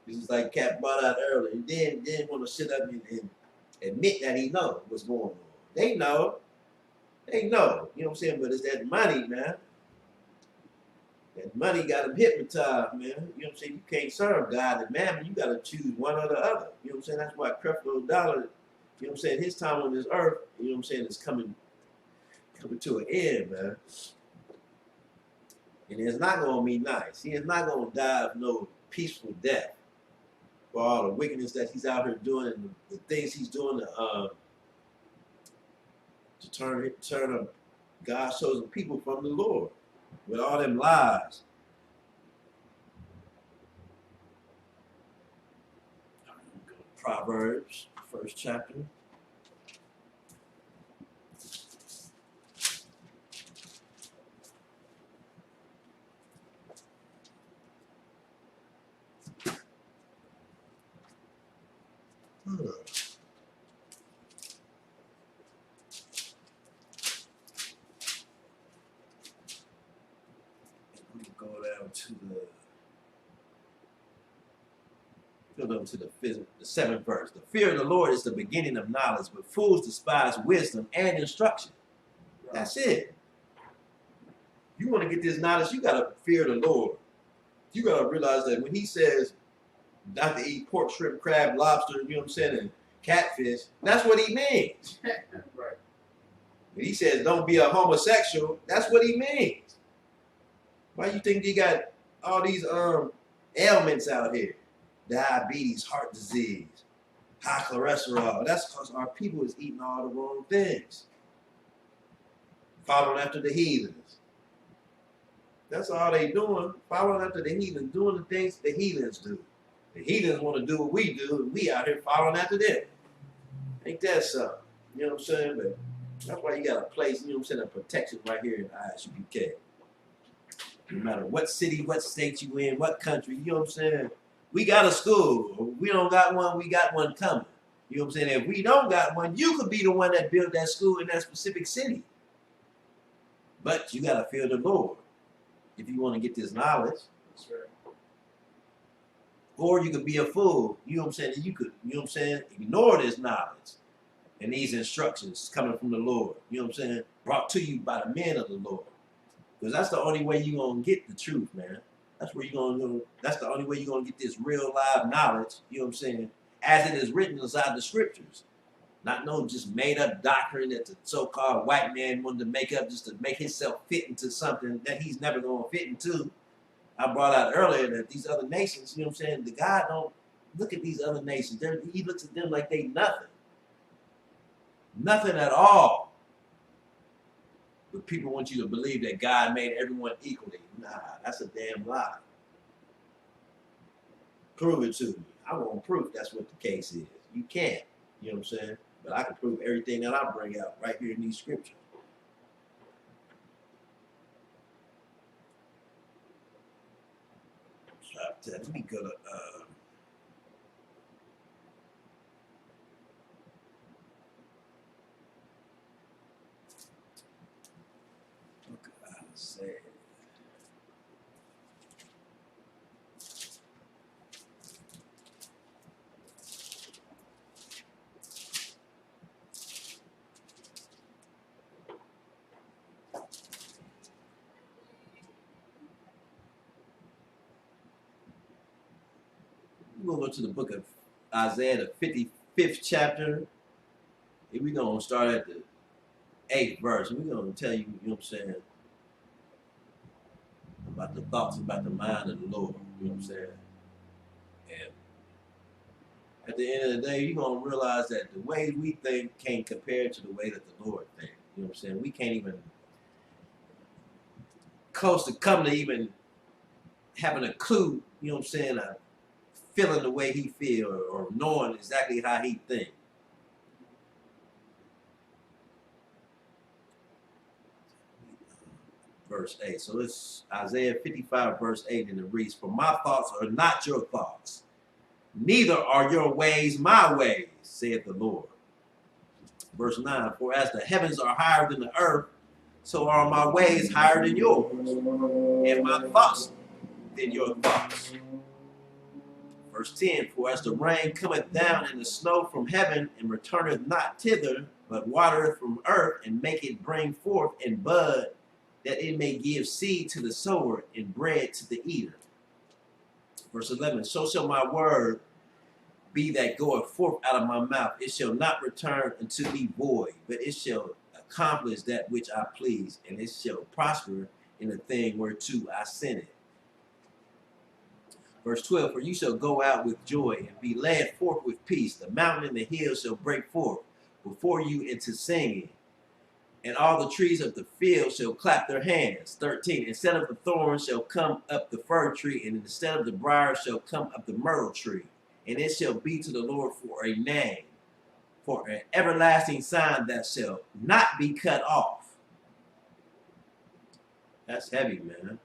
This is like Cat brought out earlier. And then want to sit up and admit that he knows what's going on. They know. They know. You know what I'm saying? But it's that money, man. That money got them hypnotized, man. You know what I'm saying? You can't serve God and mammon. You got to choose one or the other. You know what I'm saying? That's why Creflo Dollar, you know what I'm saying, his time on this earth, you know what I'm saying, is coming to an end, man. And it's not going to be nice. He is not going to die of no peaceful death for all the wickedness that he's out here doing and the things he's doing to turn God's chosen people from the Lord. With all them lies. Proverbs, first chapter. To the 7th verse. "The fear of the Lord is the beginning of knowledge, but fools despise wisdom and instruction." That's it. You want to get this knowledge, you got to fear the Lord. You got to realize that when he says not to eat pork, shrimp, crab, lobster, you know what I'm saying, and catfish, that's what he means. Right. When he says don't be a homosexual, that's what he means. Why you think you got all these ailments out here? Diabetes, heart disease, high cholesterol. That's because our people is eating all the wrong things. Following after the heathens. That's all they doing. Following after the heathens, doing the things the heathens do. The heathens want to do what we do, and we out here following after them. Ain't that something? You know what I'm saying? But that's why you got a place, you know what I'm saying, a protection right here in Isupk. No matter what city, what state you in, what country, you know what I'm saying? We got a school. We don't got one, we got one coming. You know what I'm saying? If we don't got one, you could be the one that built that school in that specific city. But you got to fear the Lord if you want to get this knowledge. That's right. Or you could be a fool. You know what I'm saying? You could, you know what I'm saying, ignore this knowledge And these instructions coming from the Lord, you know what I'm saying? Brought to you by the men of the Lord. Because that's the only way you're going to get the truth, man. That's where you're going to go. That's the only way you're going to get this real live knowledge, you know what I'm saying? As it is written inside the scriptures. Not no just made up doctrine that the so-called white man wanted to make up just to make himself fit into something that he's never going to fit into. I brought out earlier that these other nations, you know what I'm saying? The God don't look at these other nations. He looks at them like they nothing. Nothing at all. But people want you to believe that God made everyone equally. Nah, that's a damn lie. Prove it to me. I want proof that's what the case is. You can't. You know what I'm saying? But I can prove everything that I bring out right here in these scriptures. Let me go to Isaiah. We're going to go to the book of Isaiah, the 55th chapter. And we're going to start at the 8th verse. And we're going to tell you, you know what I'm saying, about the thoughts, about the mind of the Lord. You know what I'm saying? And at the end of the day, you're going to realize that the way we think can't compare to the way that the Lord thinks. You know what I'm saying? We can't even close to come to even having a clue, you know what I'm saying, feeling the way he feels or knowing exactly how he thinks. Verse 8. So it's Isaiah 55, verse 8, and it reads, "For my thoughts are not your thoughts, neither are your ways my ways, saith the Lord." Verse 9, "For as the heavens are higher than the earth, so are my ways higher than yours, and my thoughts than your thoughts." Verse 10, "For as the rain cometh down and the snow from heaven, and returneth not thither, but watereth from earth, and make it bring forth and bud, that it may give seed to the sower and bread to the eater." Verse 11, "So shall my word be that goeth forth out of my mouth. It shall not return unto me void, but it shall accomplish that which I please, and it shall prosper in the thing whereto I sent it." Verse 12, "For you shall go out with joy and be led forth with peace. The mountain and the hill shall break forth before you into singing, and all the trees of the field shall clap their hands." 13, "Instead of the thorn shall come up the fir tree, and instead of the briar shall come up the myrtle tree. And it shall be to the Lord for a name, for an everlasting sign that shall not be cut off." That's heavy, man.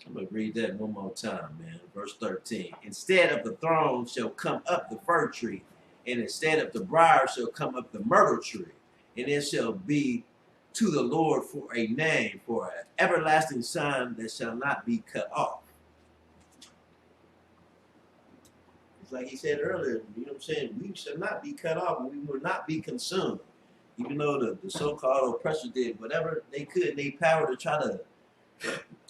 I'm going to read that one more time, man. Verse 13, "Instead of the throne shall come up the fir tree, and instead of the briar shall come up the myrtle tree. And it shall be to the Lord for a name, for an everlasting sign that shall not be cut off." It's like he said earlier, you know what I'm saying? We shall not be cut off, and we will not be consumed. Even though the so-called oppressors did whatever they could in their power to try to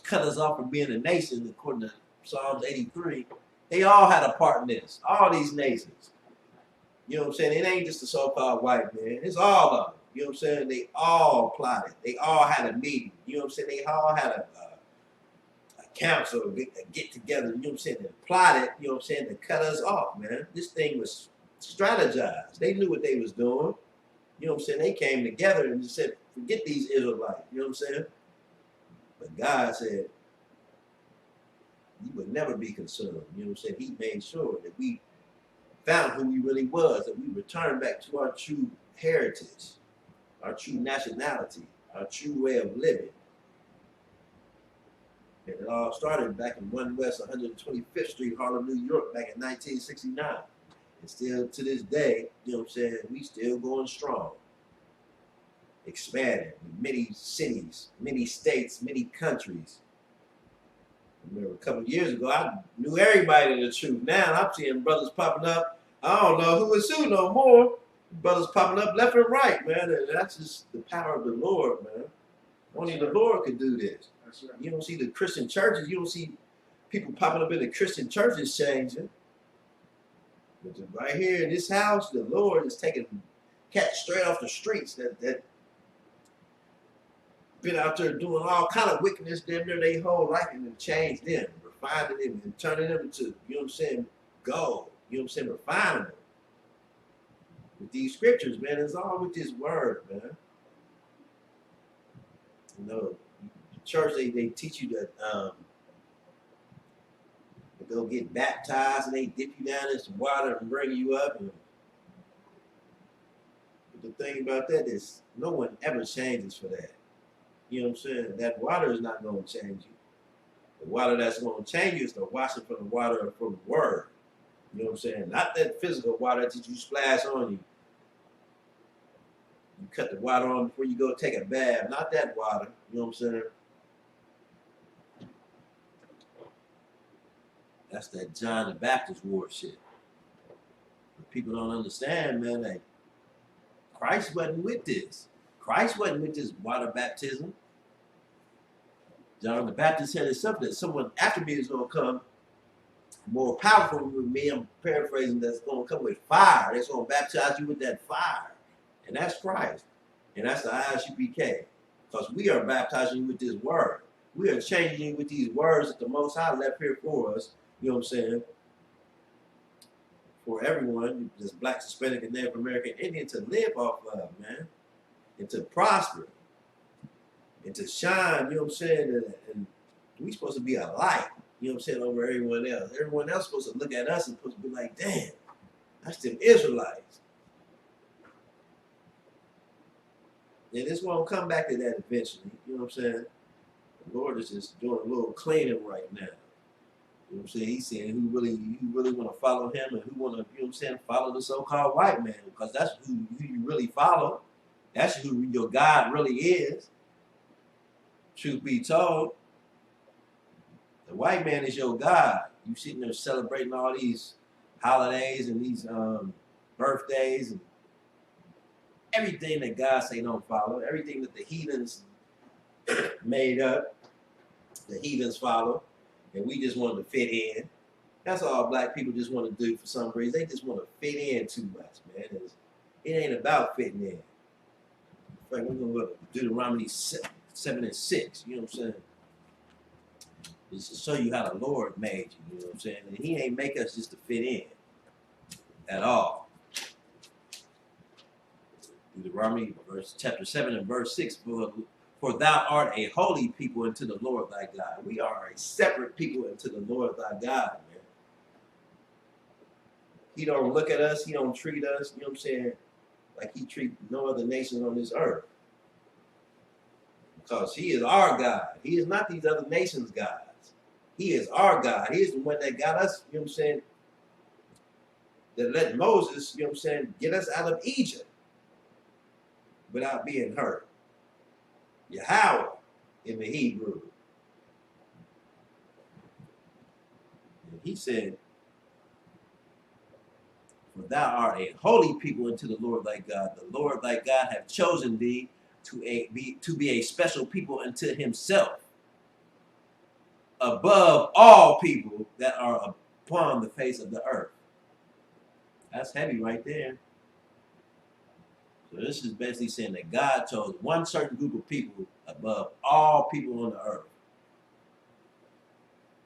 cut us off from being a nation, according to Psalms 83, they all had a part in this. All these nations. You know what I'm saying? It ain't just the so-called white man. It's all of them. You know what I'm saying? They all plotted. They all had a meeting. You know what I'm saying? They all had a council, a get together, you know what I'm saying? They plotted, you know what I'm saying, to cut us off, man. This thing was strategized. They knew what they was doing. You know what I'm saying? They came together and just said, forget these Israelites. You know what I'm saying? But God said, you would never be consumed. You know what I'm saying? He made sure that we found who we really was, that we returned back to our true heritage, our true nationality, our true way of living. And it all started back in 1 West 125th Street, Harlem, New York, back in 1969. And still to this day, you know what I'm saying, we still going strong. Expanding in many cities, many states, many countries. I remember a couple of years ago, I knew everybody in the truth. Now I'm seeing brothers popping up. I don't know who is who no more. Brothers popping up left and right, man. And that's just the power of the Lord, man. Only the Lord could do this. That's right. You don't see the Christian churches. You don't see people popping up in the Christian churches changing. But right here in this house, the Lord is taking cats straight off the streets that been out there doing all kind of wickedness damn near their whole life and then changed them, refining them and turning them into, you know what I'm saying, gold. You know what I'm saying, refining them. With these scriptures, man, it's all with this word, man. You know, church, they teach you that to go get baptized and they dip you down in some water and bring you up. And the thing about that is no one ever changes for that. You know what I'm saying? That water is not going to change you. The water that's going to change you is the washing from the water from the word. You know what I'm saying? Not that physical water that you splash on you. You cut the water on before you go take a bath. Not that water. You know what I'm saying? That's that John the Baptist war shit. But people don't understand, man, like Christ wasn't with this. Christ wasn't with this water baptism. John the Baptist said it's something that someone after me is going to come more powerful than me. I'm paraphrasing, that's going to come with fire. That's going to baptize you with that fire. And that's Christ. And that's the ISUPK. Because we are baptizing you with this word. We are changing you with these words that the Most High left here for us. You know what I'm saying? For everyone, this black, Hispanic, and Native American Indian to live off of, man. And to prosper. And to shine, you know what I'm saying? And we supposed to be a light, you know what I'm saying, over everyone else. Everyone else supposed to look at us and supposed to be like, damn, that's them Israelites. And it's going to come back to that eventually, you know what I'm saying? The Lord is just doing a little cleaning right now. You know what I'm saying? He's saying who really want to follow him and who want to, you know what I'm saying, follow the so-called white man, because that's who you really follow. That's who your God really is. Truth be told, the white man is your God. You sitting there celebrating all these holidays and these birthdays and everything that God say don't follow, everything that the heathens made up, the heathens follow, and we just want to fit in. That's all black people just want to do for some reason. They just want to fit in too much, man. It ain't about fitting in. We're going to go to Deuteronomy 7 and 6, you know what I'm saying? It's to show you how the Lord made you, you know what I'm saying? And he ain't make us just to fit in at all. Deuteronomy chapter 7 and verse 6, for thou art a holy people unto the Lord thy God. We are a separate people unto the Lord thy God, man. He don't look at us, he don't treat us, you know what I'm saying, like he treats no other nation on this earth. Because he is our God. He is not these other nations' gods. He is our God. He is the one that got us, you know what I'm saying, that let Moses, you know what I'm saying, get us out of Egypt without being hurt. Yahweh in the Hebrew. And he said, for thou art a holy people unto the Lord thy God. The Lord thy God hath chosen thee to be a special people unto himself, above all people that are upon the face of the earth. That's heavy right there. So this is basically saying that God chose one certain group of people above all people on the earth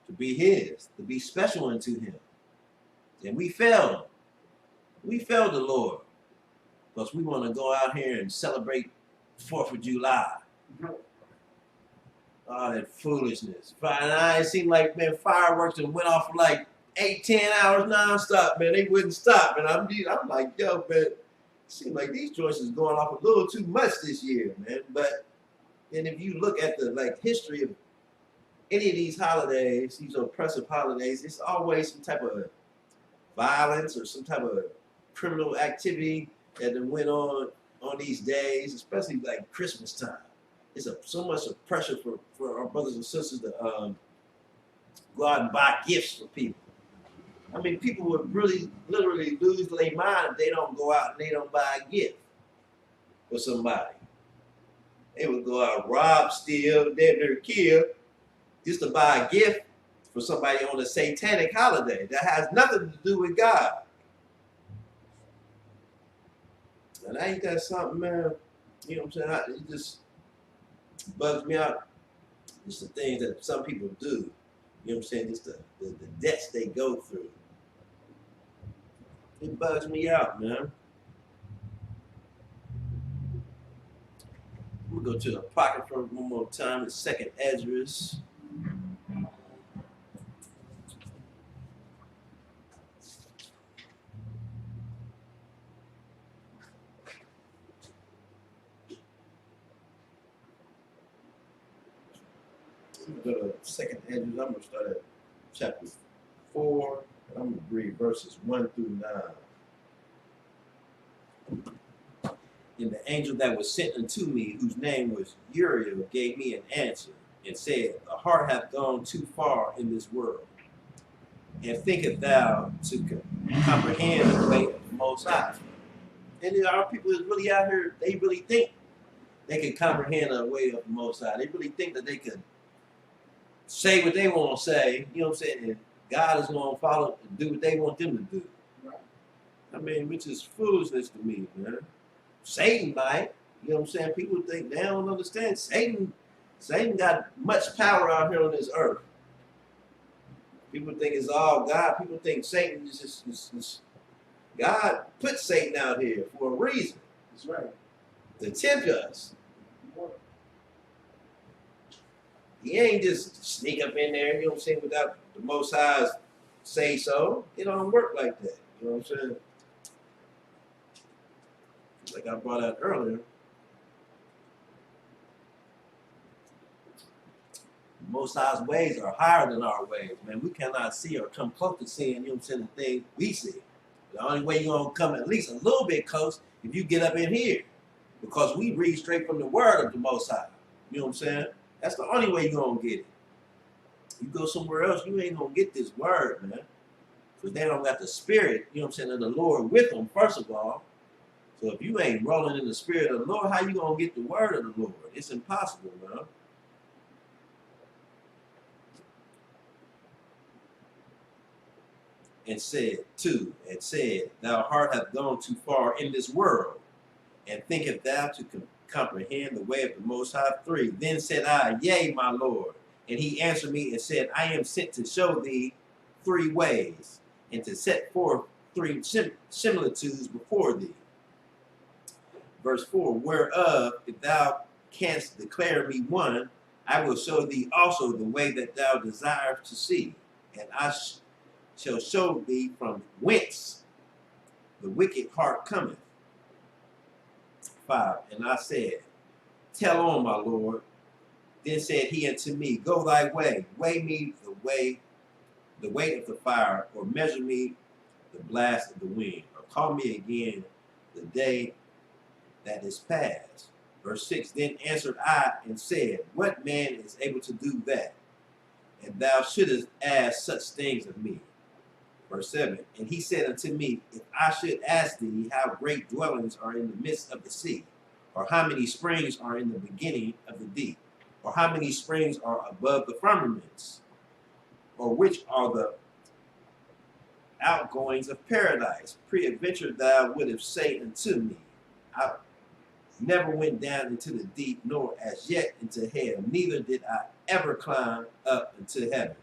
to be his, to be special unto him. And we failed him. We failed the Lord because we want to go out here and celebrate 4th of July. All that foolishness. And it seemed like, man, fireworks and went off for like 8-10 hours nonstop, man. They wouldn't stop. And I'm like, yo, man, it seems like these joints is going off a little too much this year, man. But then if you look at the history of any of these holidays, these oppressive holidays, it's always some type of violence or some type of criminal activity that went on these days, especially like Christmas time. It's so much of pressure for our brothers and sisters to go out and buy gifts for people. I mean, people would really, literally lose their mind if they don't go out and they don't buy a gift for somebody. They would go out, rob, steal, damn near kill, just to buy a gift for somebody on a satanic holiday that has nothing to do with God. And ain't that something, man? You know what I'm saying? It just bugs me out. Just the things that some people do. You know what I'm saying? Just the debts they go through. It bugs me out, man. I'm gonna go to the pocket for one more time. The second Esdras. I'm gonna go to second Esdras. I'm gonna start at chapter 4. And I'm gonna read verses 1 through 9. And the angel that was sent unto me, whose name was Uriel, gave me an answer and said, the heart hath gone too far in this world, and thinketh thou to comprehend the way of the Most High. And there are people that really out here, they really think they can comprehend the way of the Most High. They really think that they can say what they want to say, you know what I'm saying, and God is going to follow and do what they want them to do. Right. I mean, which is foolishness to me, man. Satan might, you know what I'm saying? People think they don't understand. Satan got much power out here on this earth. People think it's all God. People think Satan is just God put Satan out here for a reason. That's right. To tempt us. He ain't just sneak up in there, you know what I'm saying, without the Most High's say so. It don't work like that. You know what I'm saying? Like I brought out earlier. Most High's ways are higher than our ways, man. We cannot see or come close to seeing, you know what I'm saying, the things we see. The only way you're going to come at least a little bit close if you get up in here. Because we read straight from the word of the Most High. You know what I'm saying? That's the only way you're going to get it. You go somewhere else, you ain't going to get this word, man. Because they don't got the spirit, you know what I'm saying, of the Lord with them, first of all. So if you ain't rolling in the spirit of the Lord, how you going to get the word of the Lord? It's impossible, man. And said, thou heart hath gone too far in this world, and thinketh thou to comprehend the way of the Most High. 3. Then said I, yea, my Lord. And he answered me and said, I am sent to show thee 3 ways, and to set forth 3 similitudes before thee. Verse 4, whereof, if thou canst declare me one, I will show thee also the way that thou desirest to see, and I shall show thee from whence the wicked heart cometh. 5, and I said, tell on, my Lord. Then said he unto me, go thy way, weigh me the weight of the fire, or measure me the blast of the wind, or call me again the day that is past. Verse 6, then answered I and said, what man is able to do that? And thou shouldest ask such things of me. Verse 7, and he said unto me, if I should ask thee how great dwellings are in the midst of the sea, or how many springs are in the beginning of the deep, or how many springs are above the firmaments, or which are the outgoings of paradise, peradventure thou wouldst say unto me, I never went down into the deep, nor as yet into hell, neither did I ever climb up into heaven.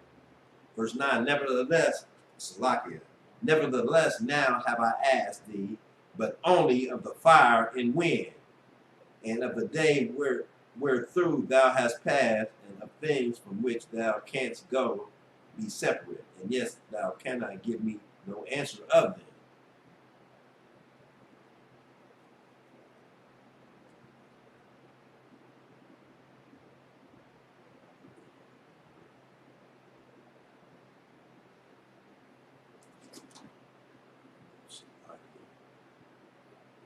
Verse 9, nevertheless, Salakia, nevertheless now have I asked thee, but only of the fire and wind, and of the day wherethrough thou hast passed, and of things from which thou canst go be separate. And yes, thou cannot give me no answer of them.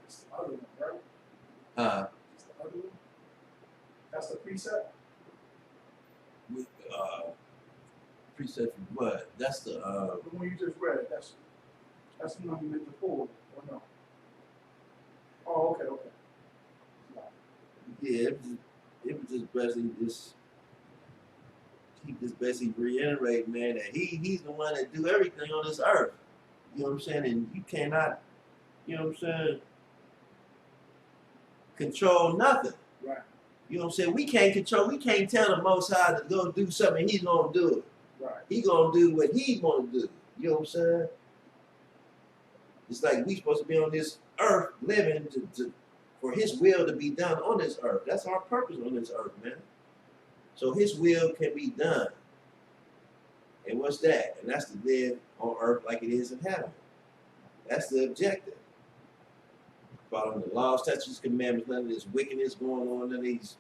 It's the other one, right? It's the other one. That's the precept. precept from what? That's the The one you just read, that's the one you meant to pull, or no? Oh, okay, okay. yeah, it was just basically just he just basically reiterate, man, that he's the one that do everything on this earth. You know what I'm saying? And you cannot, you know what I'm saying, control nothing. Right. You know what I'm saying? We can't tell the Most High to go do something, he's gonna do it. Right. He gonna do what he gonna do. You know what I'm saying? It's like we supposed to be on this earth living for his will to be done on this earth. That's our purpose on this earth, man. So his will can be done. And what's that? And that's to live on earth like it is in heaven. That's the objective. Following the laws, statutes, commandments, none of this wickedness going on, none of these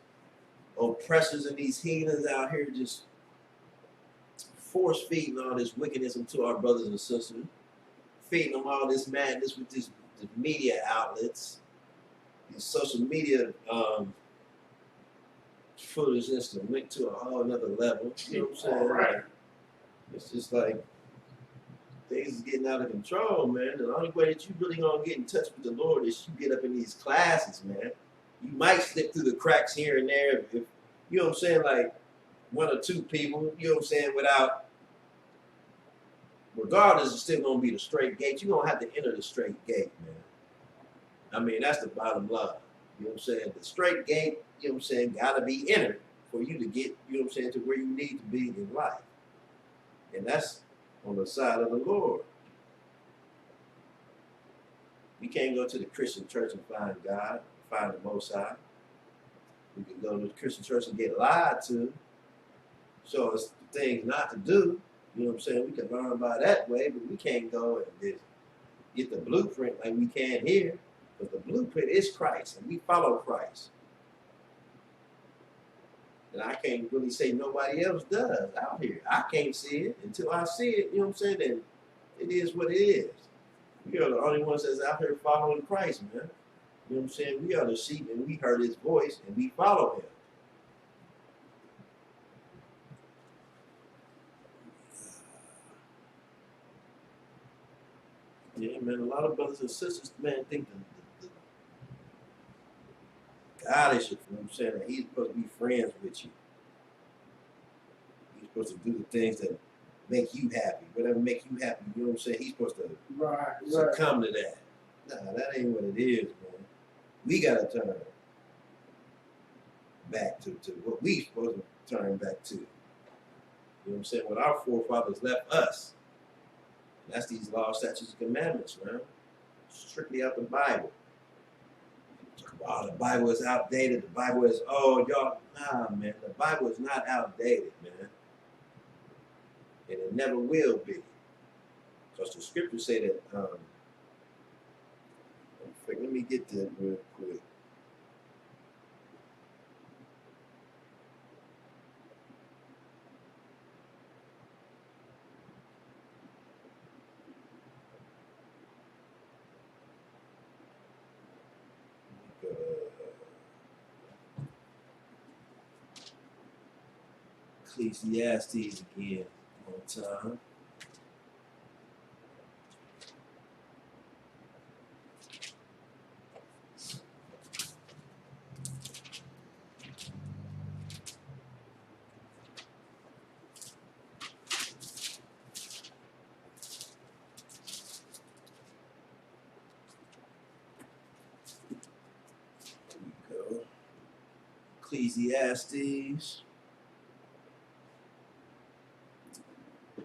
oppressors and these heathens out here just force feeding all this wickedness into our brothers and sisters, feeding them all this madness with this media outlets, these social media foolishness to link to a whole another level. You know what I'm saying? Right. Like, it's just like things is getting out of control, man. The only way that you really gonna get in touch with the Lord is you get up in these classes, man. You might slip through the cracks here and there if you know what I'm saying, like one or two people, you know what I'm saying, without regardless, it's still gonna be the straight gate. You're gonna have to enter the straight gate, man. I mean, that's the bottom line. You know what I'm saying? The straight gate, you know what I'm saying, gotta be entered for you to get, you know what I'm saying, to where you need to be in life. And that's on the side of the Lord. We can't go to the Christian church and find God, find the Most High. We can go to the Christian church and get lied to. So it's things not to do. You know what I'm saying? We can learn by that way, but we can't go and just get the blueprint like we can here. Because the blueprint is Christ, and we follow Christ. And I can't really say nobody else does out here. I can't see it until I see it, you know what I'm saying? Then it is what it is. We are the only ones that's out here following Christ, man. You know what I'm saying? We are the sheep, and we heard his voice, and we follow him. Yeah, man, a lot of brothers and sisters, man, think the God is, you know what I'm saying, that he's supposed to be friends with you. He's supposed to do the things that make you happy, whatever make you happy, you know what I'm saying? He's supposed to succumb to that. Nah, that ain't what it is, man. We gotta turn back to what we supposed to turn back to. You know what I'm saying? What our forefathers left us. That's these laws, statutes, and commandments, man. Strictly out the Bible. Oh, the Bible is outdated. The Bible is, oh, y'all. Nah, man. The Bible is not outdated, man. And it never will be. Because the scriptures say that, let me get that real quick. Ecclesiastes again, one time. There we go. Ecclesiastes.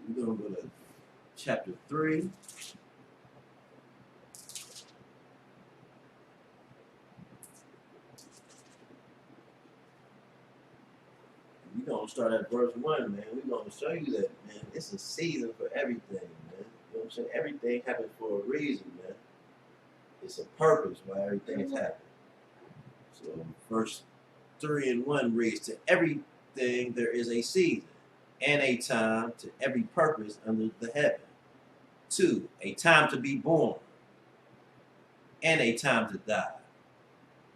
We're going to go to chapter 3. We're going to start at verse 1, man. We're going to show you that, man, it's a season for everything, man. You know what I'm saying? Everything happens for a reason, man. It's a purpose why everything is happening. So verse 3 and 1 reads, to everything there is a season, and a time to every purpose under the heaven. 2, a time to be born, and a time to die.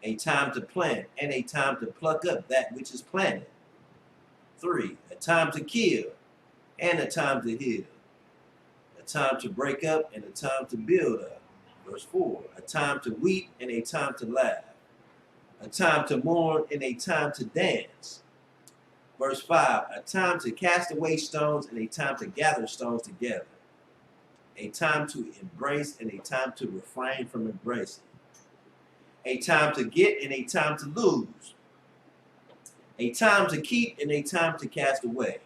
A time to plant, and a time to pluck up that which is planted. 3, a time to kill, and a time to heal, a time to break up and a time to build up. Verse 4, a time to weep and a time to laugh, a time to mourn and a time to dance. Verse 5, a time to cast away stones and a time to gather stones together, a time to embrace and a time to refrain from embracing, a time to get and a time to lose, a time to keep and a time to cast away,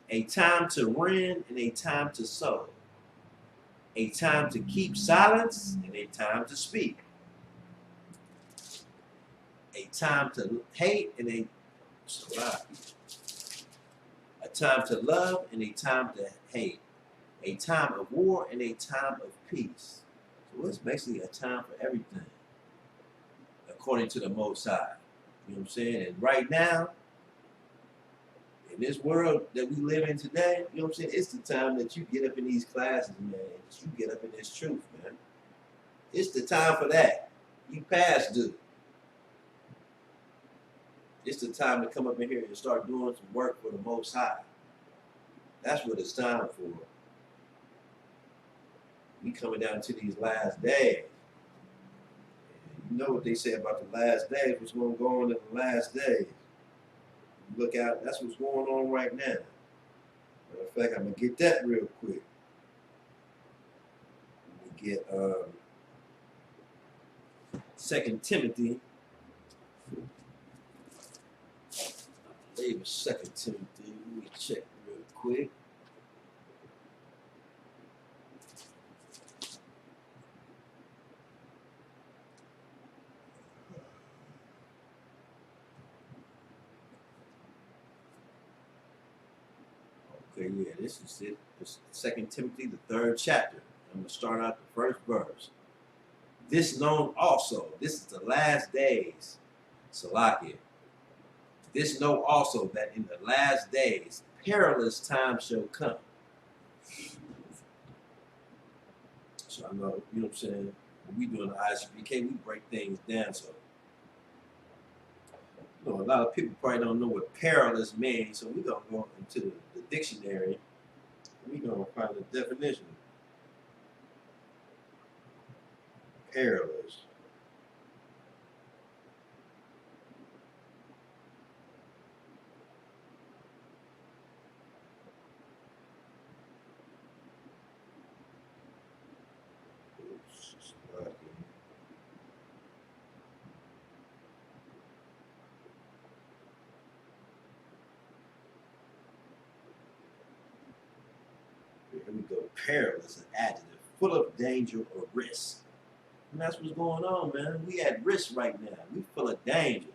a time to rend and a time to sow, a time to keep silence and a time to speak, a time to hate and a time to love and a time to hate, a time of war and a time of peace. So it's basically a time for everything, according to the Most High. You know what I'm saying? And right now, in this world that we live in today, you know what I'm saying? It's the time that you get up in these classes, man. That you get up in this truth, man. It's the time for that. You past due. It's the time to come up in here and start doing some work for the Most High. That's what it's time for. We coming down to these last days. You know what they say about the last days, what's going to go on in the last days. Look out, that's what's going on right now. Matter of fact, I'm going to get that real quick. Let me get 2 Timothy. I believe it's 2 Timothy. Let me check real quick. Okay, yeah, this is it. It's 2 Timothy, the 3rd chapter. I'm going to start out the first verse. This known also, this is the last days, Salakia. This know also that in the last days, perilous times shall come. So I know, you know what I'm saying? When we doing the ISUPK, we break things down. So, you know, a lot of people probably don't know what perilous means. So we're going to go into the dictionary. We're going to find the definition. Perilous. Here we go. Perilous, an adjective, full of danger or risk. And that's what's going on, man. We at risk right now. We full of danger.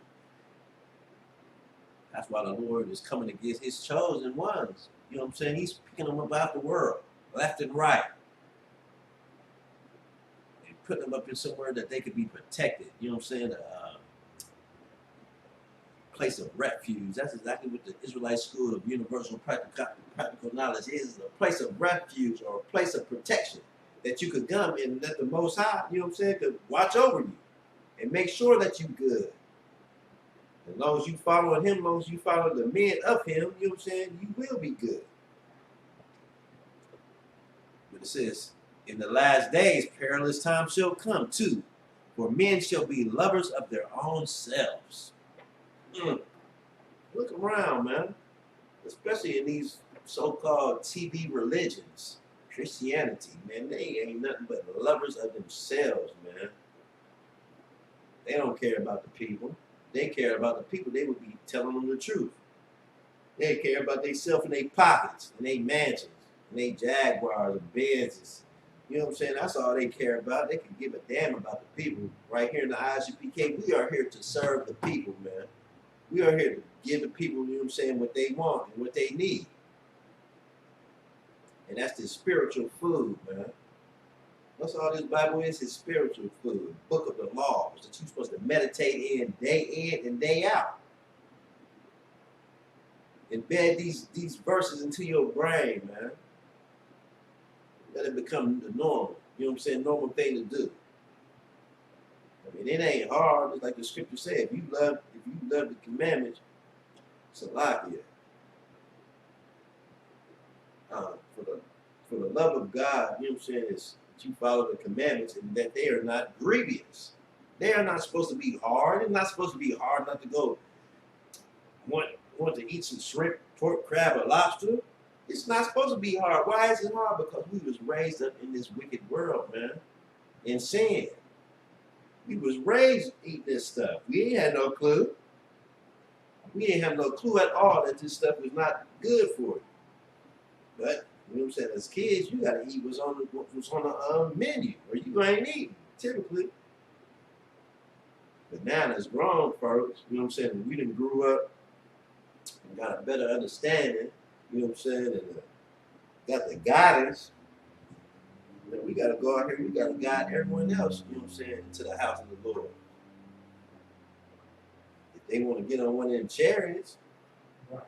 That's why the Lord is coming against his chosen ones. You know what I'm saying? He's picking them up out the world, left and right. And putting them up in somewhere that they could be protected. You know what I'm saying? Place of refuge. That's exactly what the Israelite School of Universal Practical Knowledge is. A place of refuge or a place of protection that you could come and let the Most High, you know what I'm saying, could watch over you and make sure that you good. As long as you follow him, as long as you follow the men of him, you know what I'm saying, you will be good. But it says, in the last days, perilous times shall come too, for men shall be lovers of their own selves. Look around, man. Especially in these so-called TV religions. Christianity, man, they ain't nothing but lovers of themselves, man. They don't care about the people. They care about the people, they would be telling them the truth. They care about themselves and their pockets, and their mansions, and their Jaguars and Benzes. You know what I'm saying? That's all they care about. They can give a damn about the people. Right here in the ISUPK, we are here to serve the people, man. We are here to give the people, you know what I'm saying, what they want and what they need. And that's the spiritual food, man. That's all this Bible is spiritual food. Book of the laws that you're supposed to meditate in and day out. Embed these verses into your brain, man. Let it become the normal. You know what I'm saying? Normal thing to do. I mean, it ain't hard. It's like the scripture said. If you love the commandments, Salakia. for the love of God, you know what I'm saying, is that you follow the commandments and that they are not grievous. They are not supposed to be hard. It's not supposed to be hard not to go want to eat some shrimp, pork, crab, or lobster. It's not supposed to be hard. Why is it hard? Because we was raised up in this wicked world, man, in sin. We was raised eating this stuff. We ain't had no clue. We didn't have no clue at all that this stuff was not good for you. But you know what I'm saying? As kids, you gotta eat what's on the menu, or you ain't eating typically. But now as grown folks, you know what I'm saying? We done grew up and got a better understanding. You know what I'm saying? And got the guidance. Then we gotta go out here. We gotta guide everyone else. You know what I'm saying? Into the house of the Lord. If they want to get on one of them chariots. But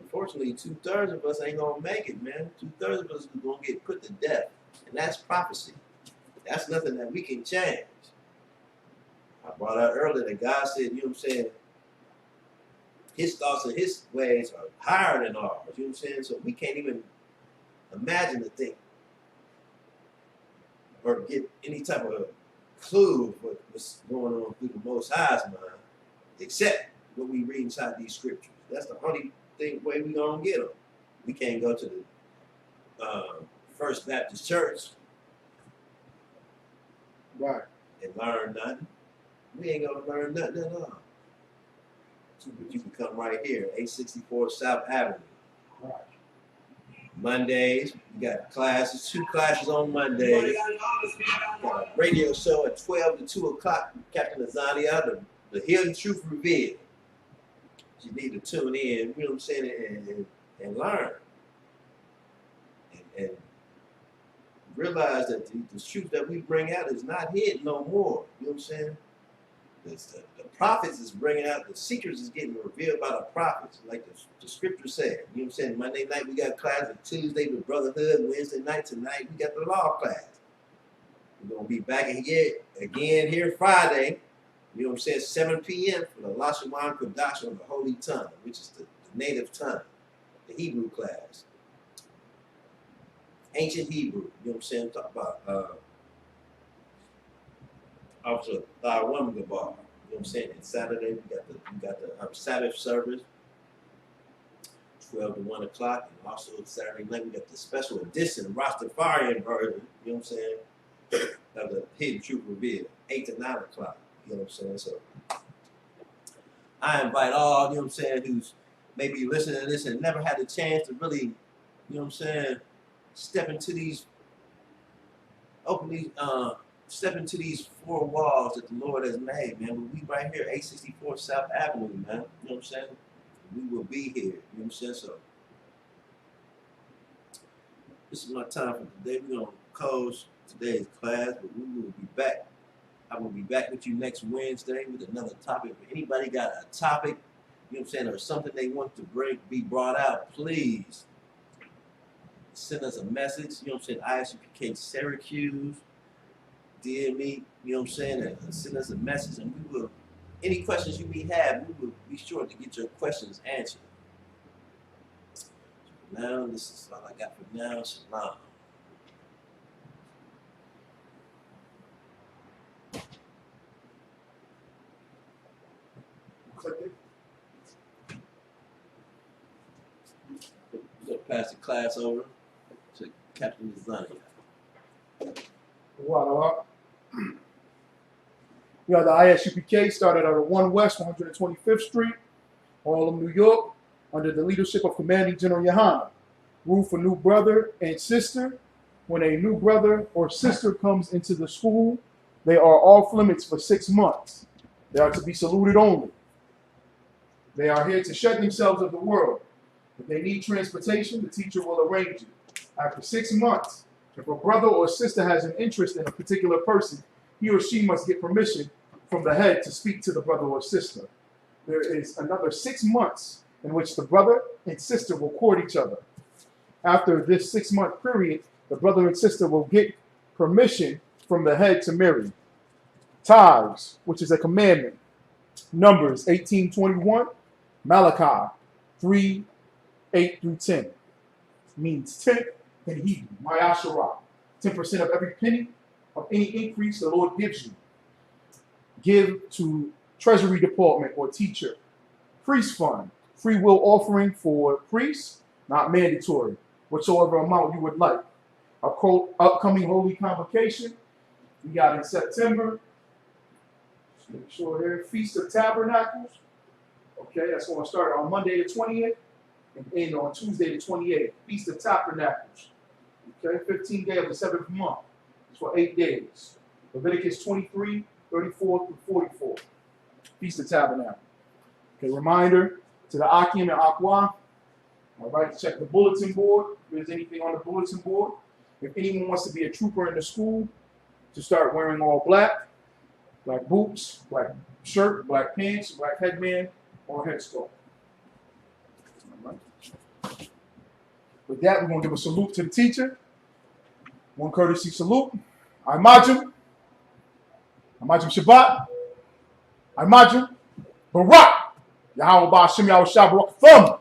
unfortunately, 2/3 of us ain't gonna make it, man. 2/3 of us are gonna get put to death, and that's prophecy. That's nothing that we can change. I brought out earlier that God said, you know what I'm saying, His thoughts and His ways are higher than ours. You know what I'm saying? So we can't even imagine to think or get any type of clue of what's going on through the Most High's mind, except what we read inside these scriptures. That's the only way we gonna get them. We can't go to the First Baptist Church, Right. and learn nothing. We ain't gonna learn nothing at all. But you can come right here, 864 South Avenue. Right. Mondays, we got classes, 2 classes on Mondays. Got a radio show at 12 to 2 o'clock. Captain Azania, the Hidden Truth Revealed. You need to tune in, you know what I'm saying, and learn. And realize that the truth that we bring out is not hid no more. You know what I'm saying? The prophets is bringing out, the secrets is getting revealed by the prophets, like the scripture said. You know what I'm saying? Monday night we got class, and Tuesday with brotherhood, Wednesday night tonight we got the law class. We're going to be back again here Friday, you know what I'm saying, 7 p.m. for the Lashawan Kodash on the Holy Tongue, which is the native tongue, the Hebrew class. Ancient Hebrew, you know what I'm saying? Talk about Officer Woman Gabar, you know what I'm saying? And Saturday we got the Sabbath service, 12 to 1 o'clock, and also Saturday night we got the special edition Rastafarian version, you know what I'm saying? Of the Hidden Truth Revealed, 8 to 9 o'clock, you know what I'm saying? So I invite all, you know what I'm saying, who's maybe listening to this and never had a chance to really, you know what I'm saying, step into these 4 walls that the Lord has made, man. We'll be right here, 864 South Avenue, man. You know what I'm saying? We will be here. You know what I'm saying? So this is my time for today. We're gonna close today's class, but we will be back. I will be back with you next Wednesday with another topic. If anybody got a topic, you know what I'm saying, or something they want to be brought out, please send us a message. You know what I'm saying? Isupk Syracuse. DM me, you know what I'm saying, and send us a message, and we will, any questions you may have, we will be sure to get your questions answered. So for now, this is all I got for now. Shalom. Click it. We're going to pass the class over to Captain Azania. Wow. You know, the ISUPK started at 1 West 125th Street, Harlem, New York, under the leadership of Commanding General Yohana. Rule for new brother and sister. When a new brother or sister comes into the school, they are off limits for 6 months. They are to be saluted only. They are here to shed themselves of the world. If they need transportation, the teacher will arrange it. After 6 months, if a brother or sister has an interest in a particular person, he or she must get permission from the head to speak to the brother or sister. There is another 6 months in which the brother and sister will court each other. After this 6-month period, the brother and sister will get permission from the head to marry. Tithes, which is a commandment. Numbers 18:21, Malachi 3:8 through 10. means 10 in Hebrew, Mayashara. 10% of every penny of any increase the Lord gives you. Give to Treasury Department or teacher. Priest fund, free will offering for priests, not mandatory, whatsoever amount you would like. Upcoming holy convocation, we got in September. Just make sure here, Feast of Tabernacles. Okay, that's going to start on Monday the 20th and end on Tuesday the 28th. Feast of Tabernacles. Okay, 15th day of the 7th month. It's for 8 days. Leviticus 23, 34 through 44. Feast of Tabernacles. Okay, reminder to the Akim and Aqua. All right, check the bulletin board. If there's anything on the bulletin board. If anyone wants to be a trooper in the school, to start wearing all black, black boots, black shirt, black pants, black headband, or headscarf. All right. With that, we're going to give a salute to the teacher. One courtesy salute. Imajim. Imajim Shabbat. Imajim Barak. Yahweh Ba'ashim Yahweh Shabbat Thumb.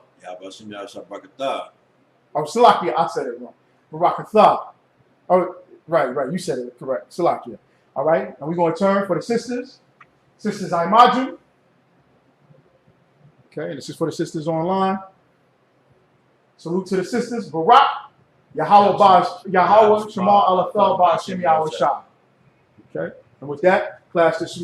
Oh, Salakia, I said it wrong. Barakatha. Oh, right, you said it correct. Salakia. All right, and we're going to turn for the sisters. Sisters Imajim. Okay, this is for the sisters online. Salute to the sisters. Barak. Yahweh Shema Alathah Ba'ashim Yahweh Shah. Okay, and with that, class dismissed.